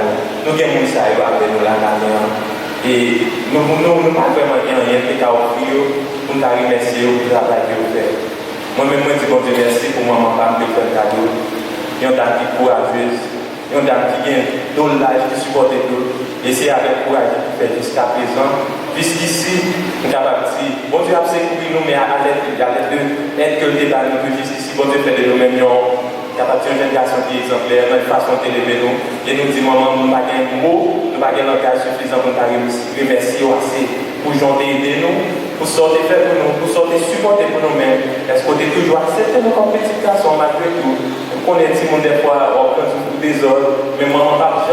qui avec nous là et nous n'avons pas vraiment rien à offrir pour nous remercier pour le travail que vous faites. Moi-même, je dis bon Dieu merci pour maman, femme qui fait le cadeau. Il y a une dame qui est courageuse, il y a une dame qui vient dans l'âge qui supporte tout. Et c'est avec courage qui fait jusqu'à présent. Jusqu'ici, nous avons dit, bon Dieu a sécurisé nous, mais à l'aide de l'aide que le débat nous jusqu'ici, bon Dieu fait de nous-mêmes, capable de une génération qui est exemplaire, notre façon d'élever nous. Et nous disons, maman, nous n'avons pas un mot, nous n'avons pas un langage suffisant pour nous remercier assez pour aider nous, pour sortir faire pour nous, pour sortir supporter pour nous-mêmes. Est-ce qu'on est toujours accepté nos compétitions malgré tout? On est dit, des fois, on prend tout des autres, mais maman, pas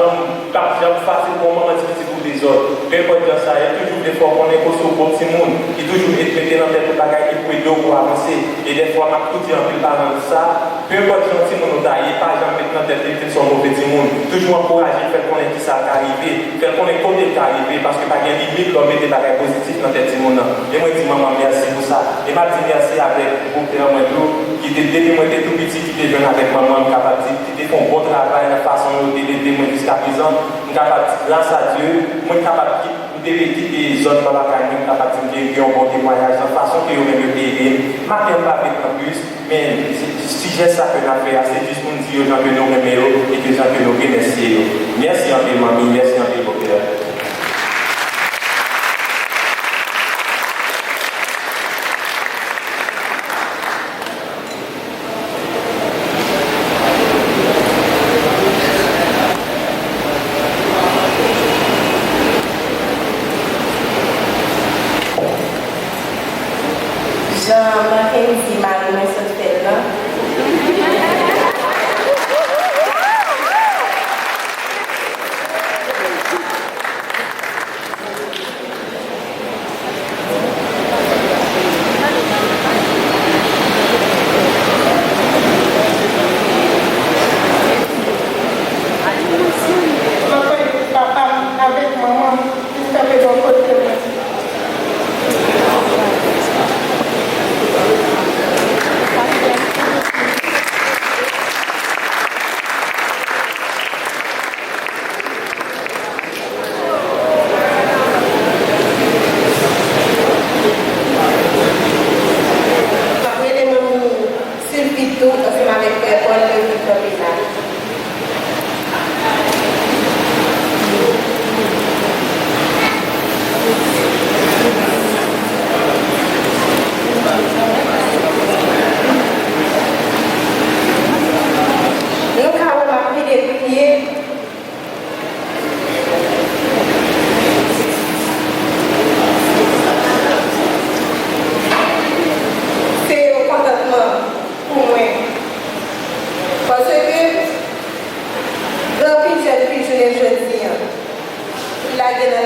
jamais facile pour maman difficile pour des autres. Peu importe ça, il y a toujours des fois qu'on est pour ce petit monde, qui toujours est metté dans des bagages qui peut aider pour avancer. Et des fois, on tout dit en plus parlant de ça, peu importe gentil monde nous taille, pas jamais mettre dans tête de son mauvais petit monde. Toujours encourager, faire qu'on est qui ça arrivé, faire qu'on est côté qui arrivé, parce que pas bien limite, l'homme met des bagages positifs dans tête de monde. Et moi, je dis, maman, merci pour ça. Et je dis merci avec mon père, moi, qui était depuis moi, tout petit, qui était jeune avec maman, capable de qui fait un bon travail, la façon de l'aider jusqu'à présent. Grâce à Dieu, moi, capable de quitter les zones par la cagne, capable de faire un bon témoignage, de façon que vous même aider. Je ne vais pas faire plus, mais si j'ai ça que nous avons fait, c'est juste pour nous dire aux gens que nous remercions et que les gens que nous remercions. Merci en peu, mamie, merci en peu, mon père.
Mackenzie, Marie, cette fête-là.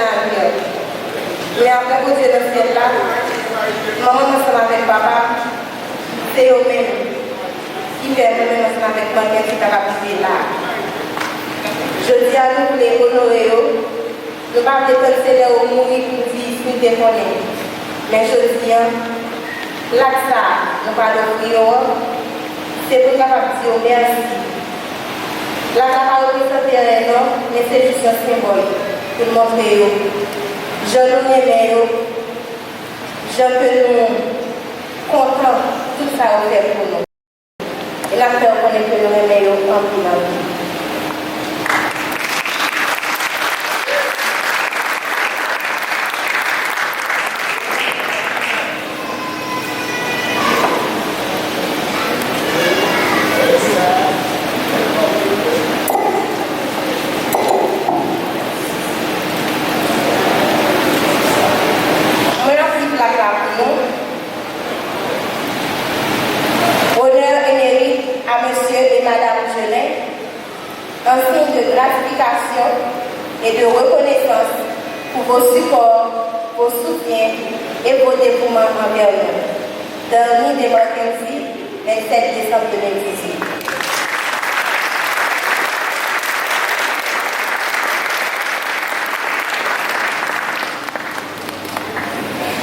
la vie. Mais après, vous Dieu dans ciel là, maman ensemble avec papa, c'est eux-mêmes qui permettent ensemble avec maman qui t'a vivre là. Je dis à nous les honorer, nous ne pas dépenser au mourir pour vivre, pour déconner. Mais je dis, là que ça, nous pas l'offrir, c'est pour capable de dire merci. La parole représente rien, mais c'est juste un symbole pour montrer. Je nous aime, je peux nous contents, tout ça au fait pour nous. Et la peur qu'on est que nous aimons en plus dans la vie. Un signe de gratification et de reconnaissance pour vos supports, vos soutiens et vos dévouements envers nous. Dans l'île de Mackenzie, 27 décembre 2018.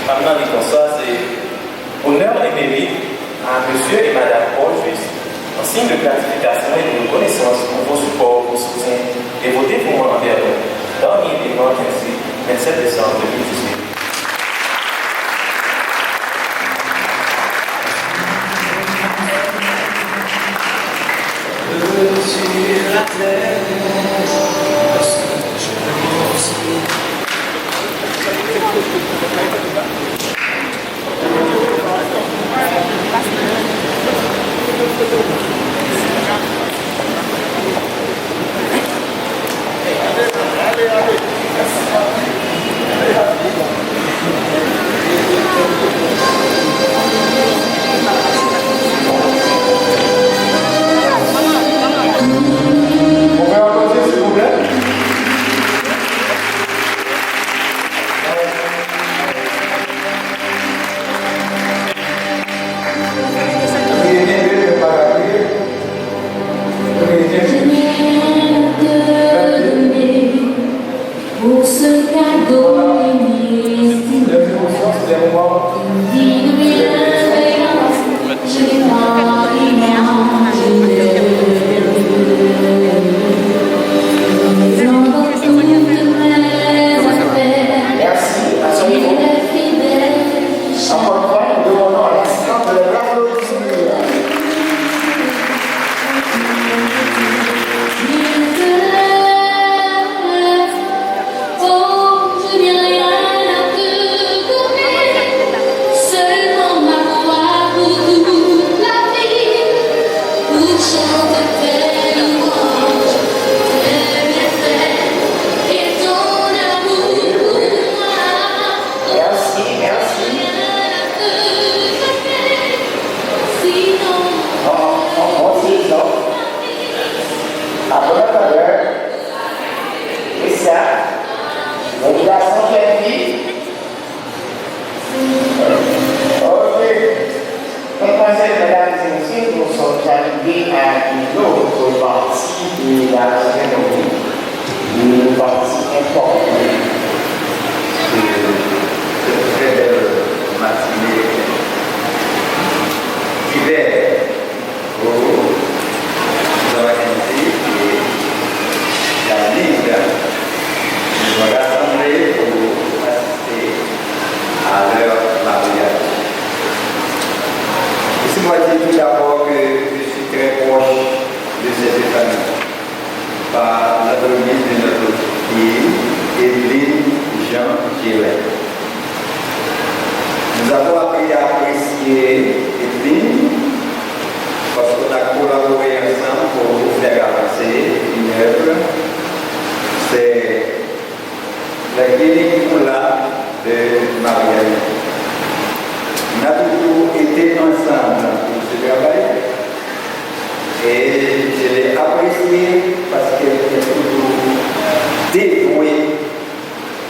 Maintenant, les consoeurs, c'est honneur et mérite à monsieur et madame Paul Juste, en signe de gratification et de reconnaissance pour vos supports, vos soutiens et vos dévouements envers nous. Dans l'île de Mackenzie, 27 décembre 2018.
Sur la terre,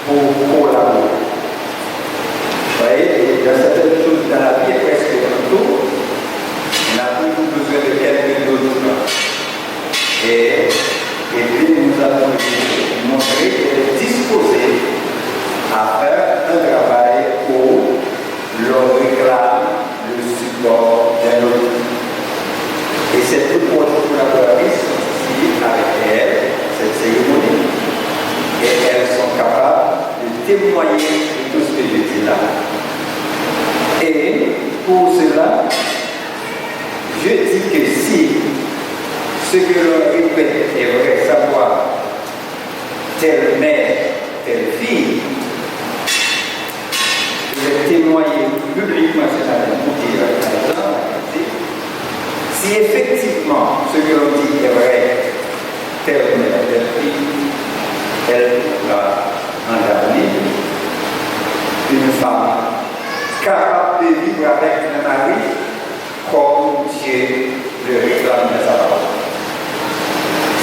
pour
de tout ce que je dis là. Et pour cela, je dis que si ce que l'on répète est vrai, savoir telle mère, telle fille, je vais témoigner publiquement, c'est-à-dire pour dire par exemple, si effectivement ce que l'on dit est vrai, telle mère, telle fille, elle va endormir une femme capable de vivre avec un mari comme Dieu le réclame dans sa parole.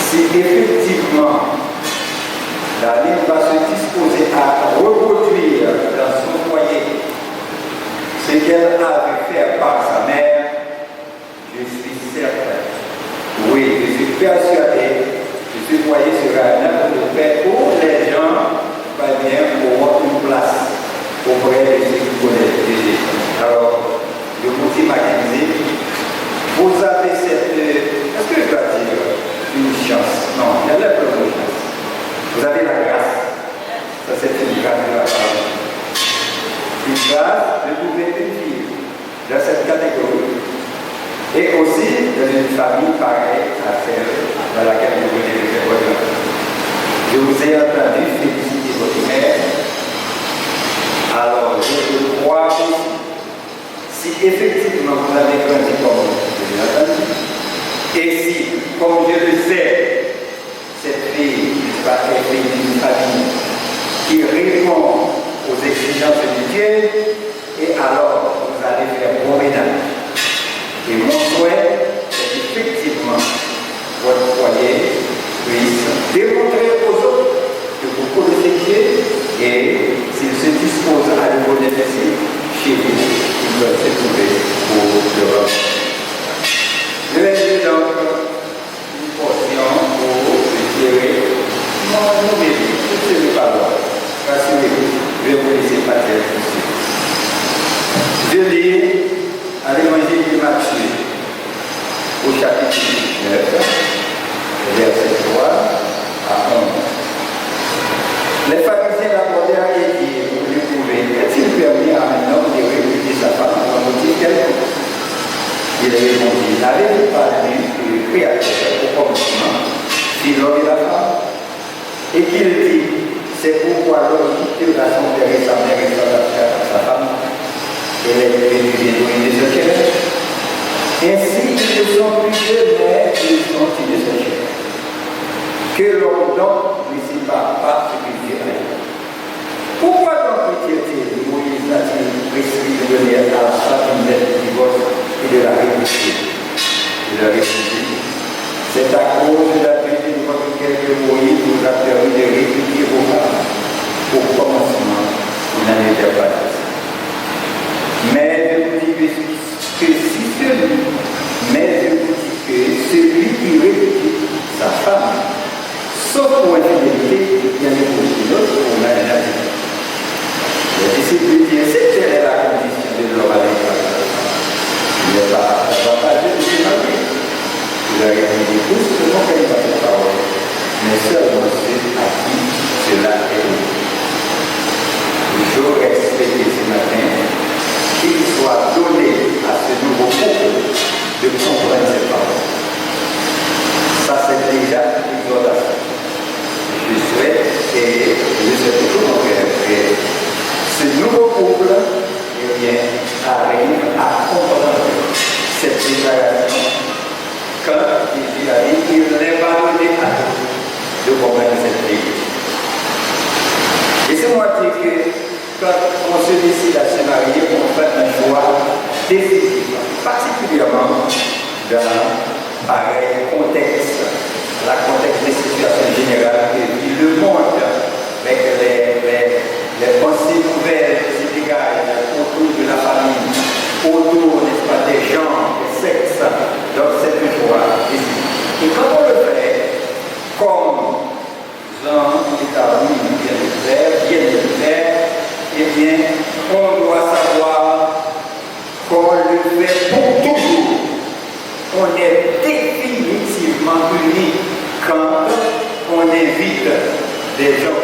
Si effectivement la Bible va se disposer à reproduire dans son foyer ce qu'elle avait fait par sa mère, je suis certain, oui, je suis persuadé que ce foyer sera un œuvre de paix où les gens auront une place auprès de ceux qui connaissent Jésus. Alors, je vous dis, Mackenzie, vous avez cette, est-ce que je dois dire une chance? Non, il y a la première chance. Vous avez la grâce. Ça, c'est une grâce de la parole. Une grâce de trouver une fille dans cette catégorie. Et aussi dans une famille pareille à celle dans laquelle vous venez de faire votre vie. Je vous ai entendu féliciter votre mère. Alors, je crois aussi, si effectivement vous avez grandi comme je l'ai entendu, et si, comme je le sais, cette fille va être d'une famille qui répond aux exigences de Dieu, et alors vous allez faire bon ménage. Et mon souhait, c'est qu'effectivement, votre foyer puisse démontrer aux autres que vous connaissez Dieu, et s'il se dispose à le bénéficier chez vous, il doit se trouver pour le reste. Je vais dire donc une portion pour éclairer mon bébé. Je ne sais pas loin. Rassurez-vous, je vais vous laisser partir tout de suite. Je lis à l'évangile de Matthieu, au chapitre 19, verset 3 à 11. Les pharisiens l'abordèrent et dirent pour lui prouver, est-il permis à un homme de répudier sa femme pour un motif quelconque? Il répondit, n'avez-vous pas lu que le Créateur, au commencement, fit l'homme et la femme? Et qu'il dit, c'est pourquoi l'homme quittera son père et sa mère et s'attachera à sa femme, et les deux viendront de ce chair. Ainsi, ils sont plus de mère et ils sont de ce chair. Que l'homme donc ne sait pas ce que Dieu a dit. Pourquoi donc peut-il Moïse a-t-il prescrit de donner à la femme une lettre de divorce et de la réfugier? C'est à cause de la vérité de votre cœur que Moïse vous a permis de réfugier vos femmes. Au commencement, vous n'en étiez pas là. Mais je vous dis que celui qui réfugit sa femme, sauf pour infidélité, il y a une autre pour mariage. Les disciples disent, c'est quelle est la condition de l'homme avec la femme? Il n'est pas, on ne va pas dire que c'est marié. Il a répondu, tous ne vont pas dire cette parole, mais seulement ceux à qui cela est donné. J'aurais souhaité ce matin qu'il soit donné à ce nouveau couple de comprendre ces paroles. Ça, c'est déjà une exhortation. Je souhaite, et je souhaite tout mon cœur, que ce nouveau couple arrive à comprendre cette déclaration quand Jésus a dit qu'il n'est pas donné à nous de comprendre cette vie. Laissez-moi dire que quand on se décide à se marier, on fait un choix décisif, particulièrement dans pareil contexte, la contexte des situations générales que vit le monde, avec les pensées nouvelles qui se dégagent autour de la famille, autour, n'est-ce pas, des gens, des sexes. Donc c'est un choix décisif. Et quand on le fait, comme Jean établi vient de le faire, eh bien, on doit savoir qu'on le fait pour toujours. On est définitivement unis quand on invite des gens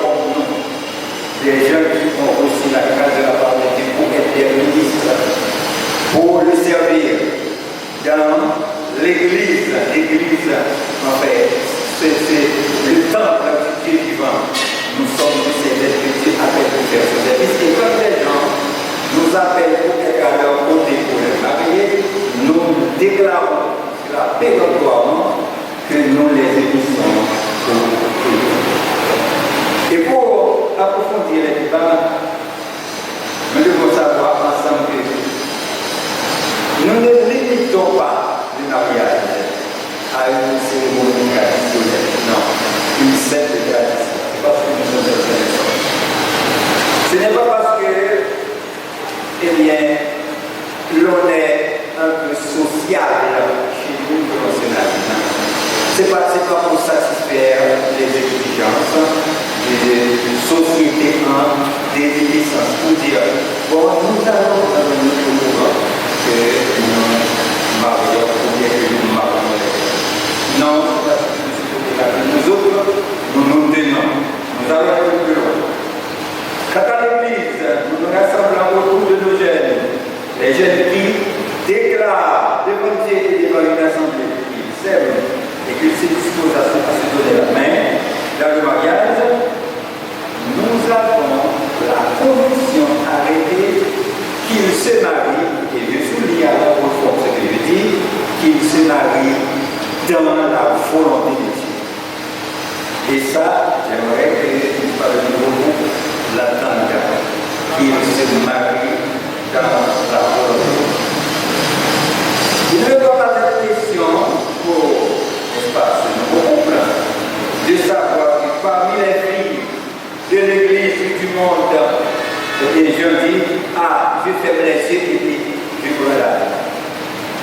c'est pas pour satisfaire les exigences des sociétés des licences. Pour dire, bon, nous allons dans notre mouvement que nous marions ou bien que nous marions. Non, c'est pas ce que nous autres, nous nous tenons. Nous allons aller plus loin. Quant à l'Église, nous nous rassemblons autour de nos jeunes. Les jeunes qui déclarent devant Dieu et devant une assemblée qu'ils s'aiment et qu'ils se disposent à se donner la main dans le mariage, nous avons la conviction arrêtée qu'ils se marient, et je souligne à la profonde ce que je dis, qu'ils se marient dans la volonté de Dieu. Et ça, j'aimerais que nous parlions beaucoup là-dedans, qu'ils se marient dans la volonté. Il ne doit pas être question pour, n'est-ce pas, ce nouveau couple, de savoir que parmi les filles de l'église du monde, les gens disent, ah, je ferme les yeux et puis je pourrais là.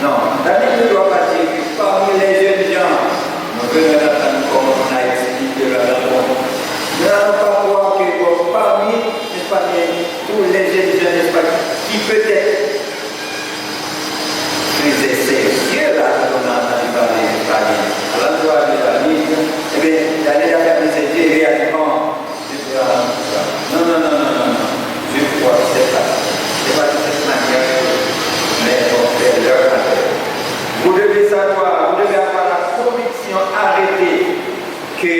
Non, la Bible ne doit pas dire que parmi les jeunes gens, nous venons d'entendre comme on a expliqué là dedans. Nous n'allons pas voir que parmi, n'est-ce pas, tous les jeunes gens, n'est-ce pas, qui peut-être faisait ces yeux-là qu'on a entendu parler à l'endroit de la Bible, eh bien, d'aller dans la mise de Dieu réellement, non, je crois que c'est pas de cette manière, mais on fait leur affaire. Vous devez savoir, vous devez avoir la conviction arrêtée que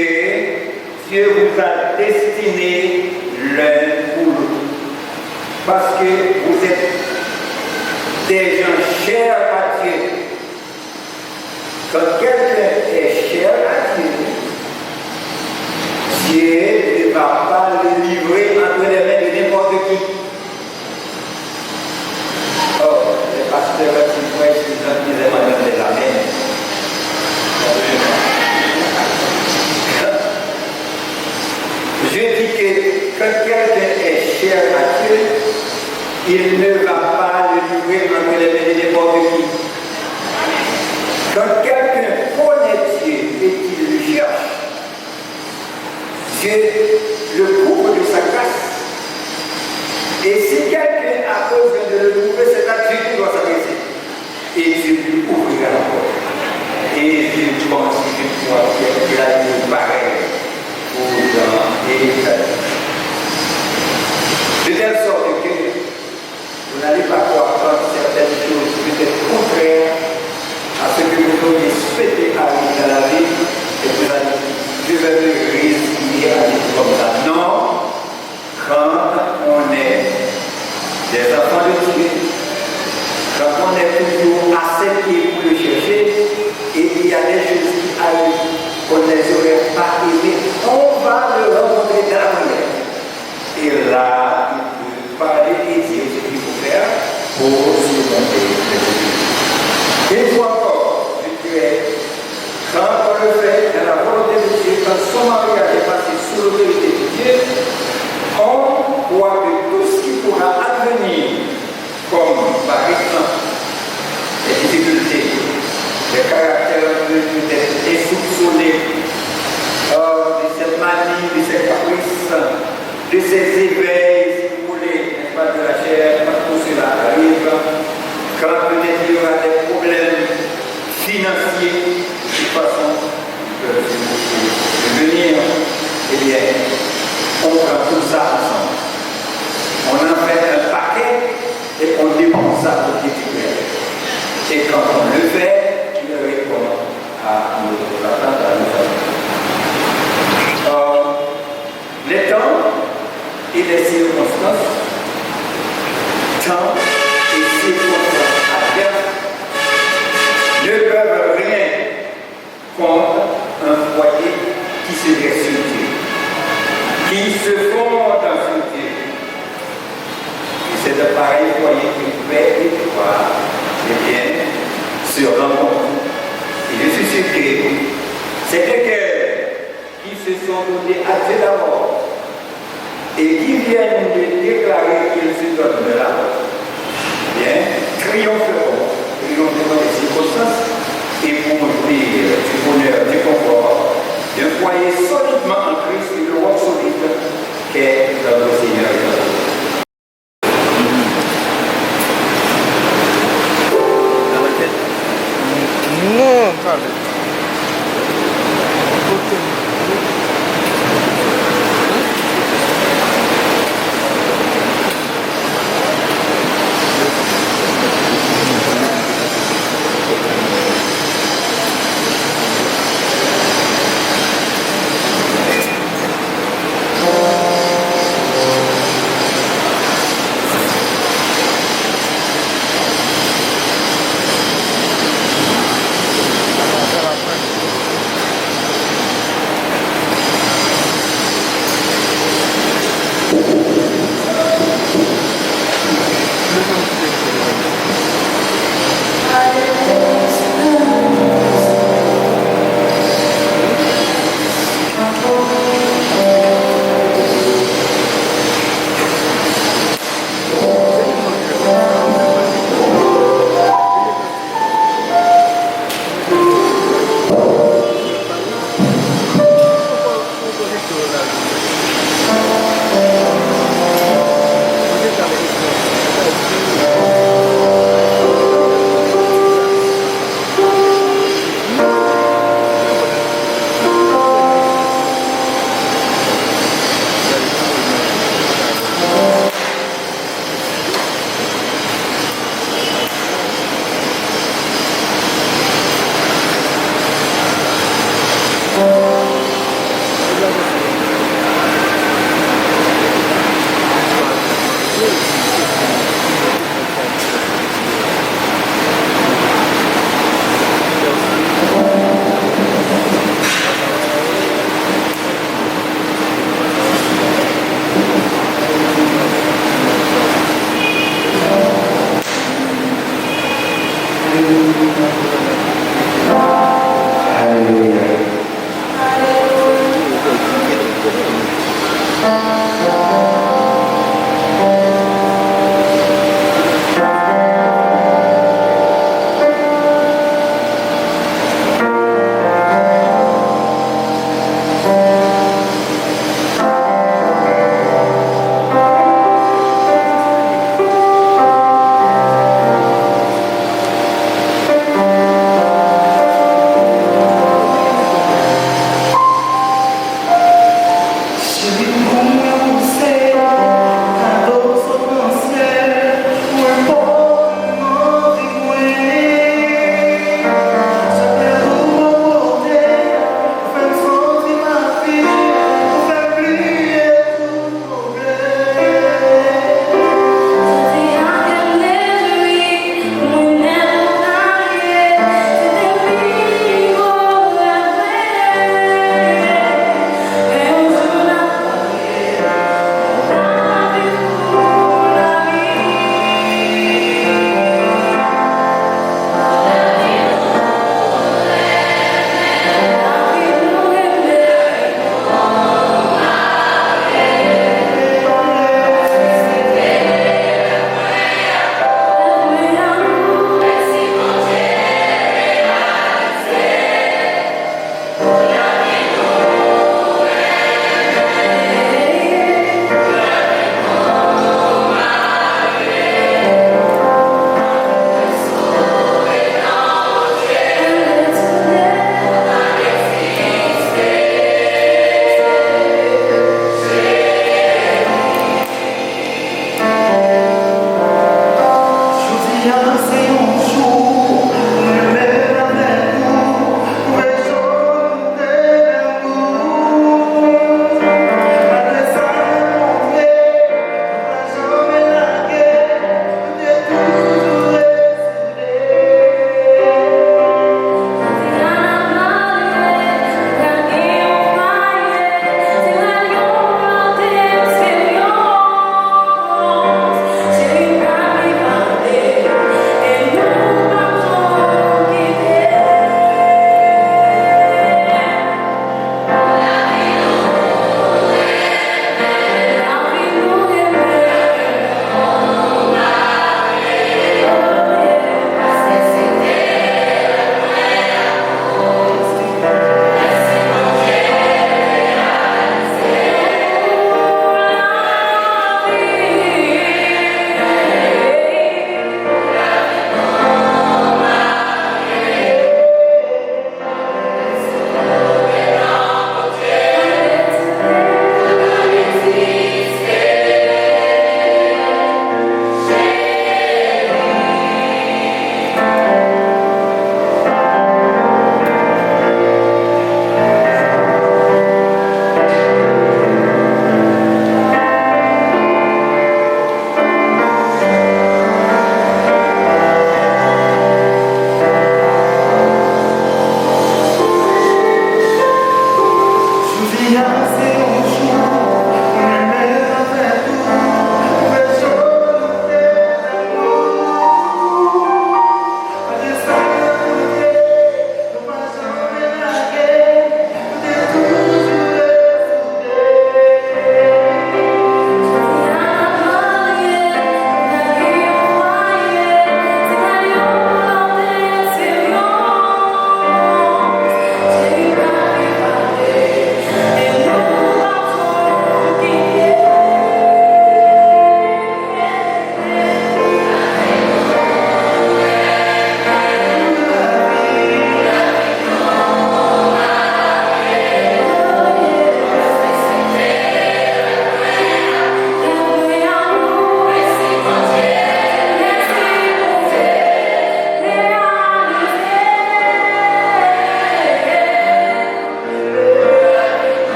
Dieu vous a destiné l'un pour l'autre. Parce que vous êtes des gens chers à Dieu. Quand quelqu'un est cher à Dieu, Dieu ne va pas le livrer entre les mains de n'importe qui. Oh, les pasteurs qui prêchent, ils disaient madame de la main. Je dis que quand quelqu'un est cher à Dieu, il ne va pas le livrer entre les mains de n'importe qui. Quand quelqu'un connaît Dieu et qu'il le cherche, Dieu le couvre de sa grâce. Et si quelqu'un a besoin de le trouver, c'est à Dieu qui doit s'adresser. Et Dieu lui ouvrira la porte. Et je pense qu'il a dit pareil pour Jean et Israël. De telle sorte que vous n'allez pas croire certaines choses peut-être contraires à ce que vous auriez souhaité arriver dans la vie et vous allez dire, je vais me résigner à vivre comme ça. Non, quand on est des enfants de Dieu, quand on est toujours assez pieds pour le chercher, et il y a des choses qui arrivent qu'on ne les aurait pas aimées, on va le rencontrer dans la prière. Et là, il peut parler et dire ce qu'il faut faire pour surmonter les difficultés. Une fois encore, je dirais, quand on le fait dans la volonté de Dieu, quand son mariage est passé sous l'autorité de Dieu, on voit que tout ce qui pourra advenir, comme par exemple les difficultés, les caractères peut-être insoupçonnés, de cette manie, de cette caprice, de ces éveils, si vous voulez, n'est-ce pas, de la chair, quand tout cela arrive, quand peut-être il y aura des problèmes financiers, de toute façon, de venir, eh bien, on prend tout ça ensemble. On en fait un paquet et on dépense ça pour découvrir. Et quand on le fait, il répond à nos attentes, à nos attentes. Les temps et les circonstances, temps et circonstances adverses ne peuvent rien contre un foyer qui se laisse sur Dieu, qui se fonde sur Dieu. Et c'est de pareils foyers qui pouvaient et toi, eh bien, se rencontrent. Et je suis sûr que c'est des cœurs qui se sont donnés à Dieu d'abord et qui viennent de déclarer qu'ils se donnent de l'amour. Bien, triompheront des circonstances et pour jouir du bonheur, du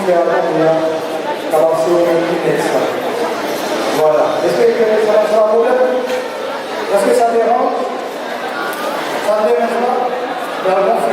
faire commencer au même texte. Voilà. Est-ce que ça va faire un problème? Est-ce que ça dérange? Ça ne dérange pas?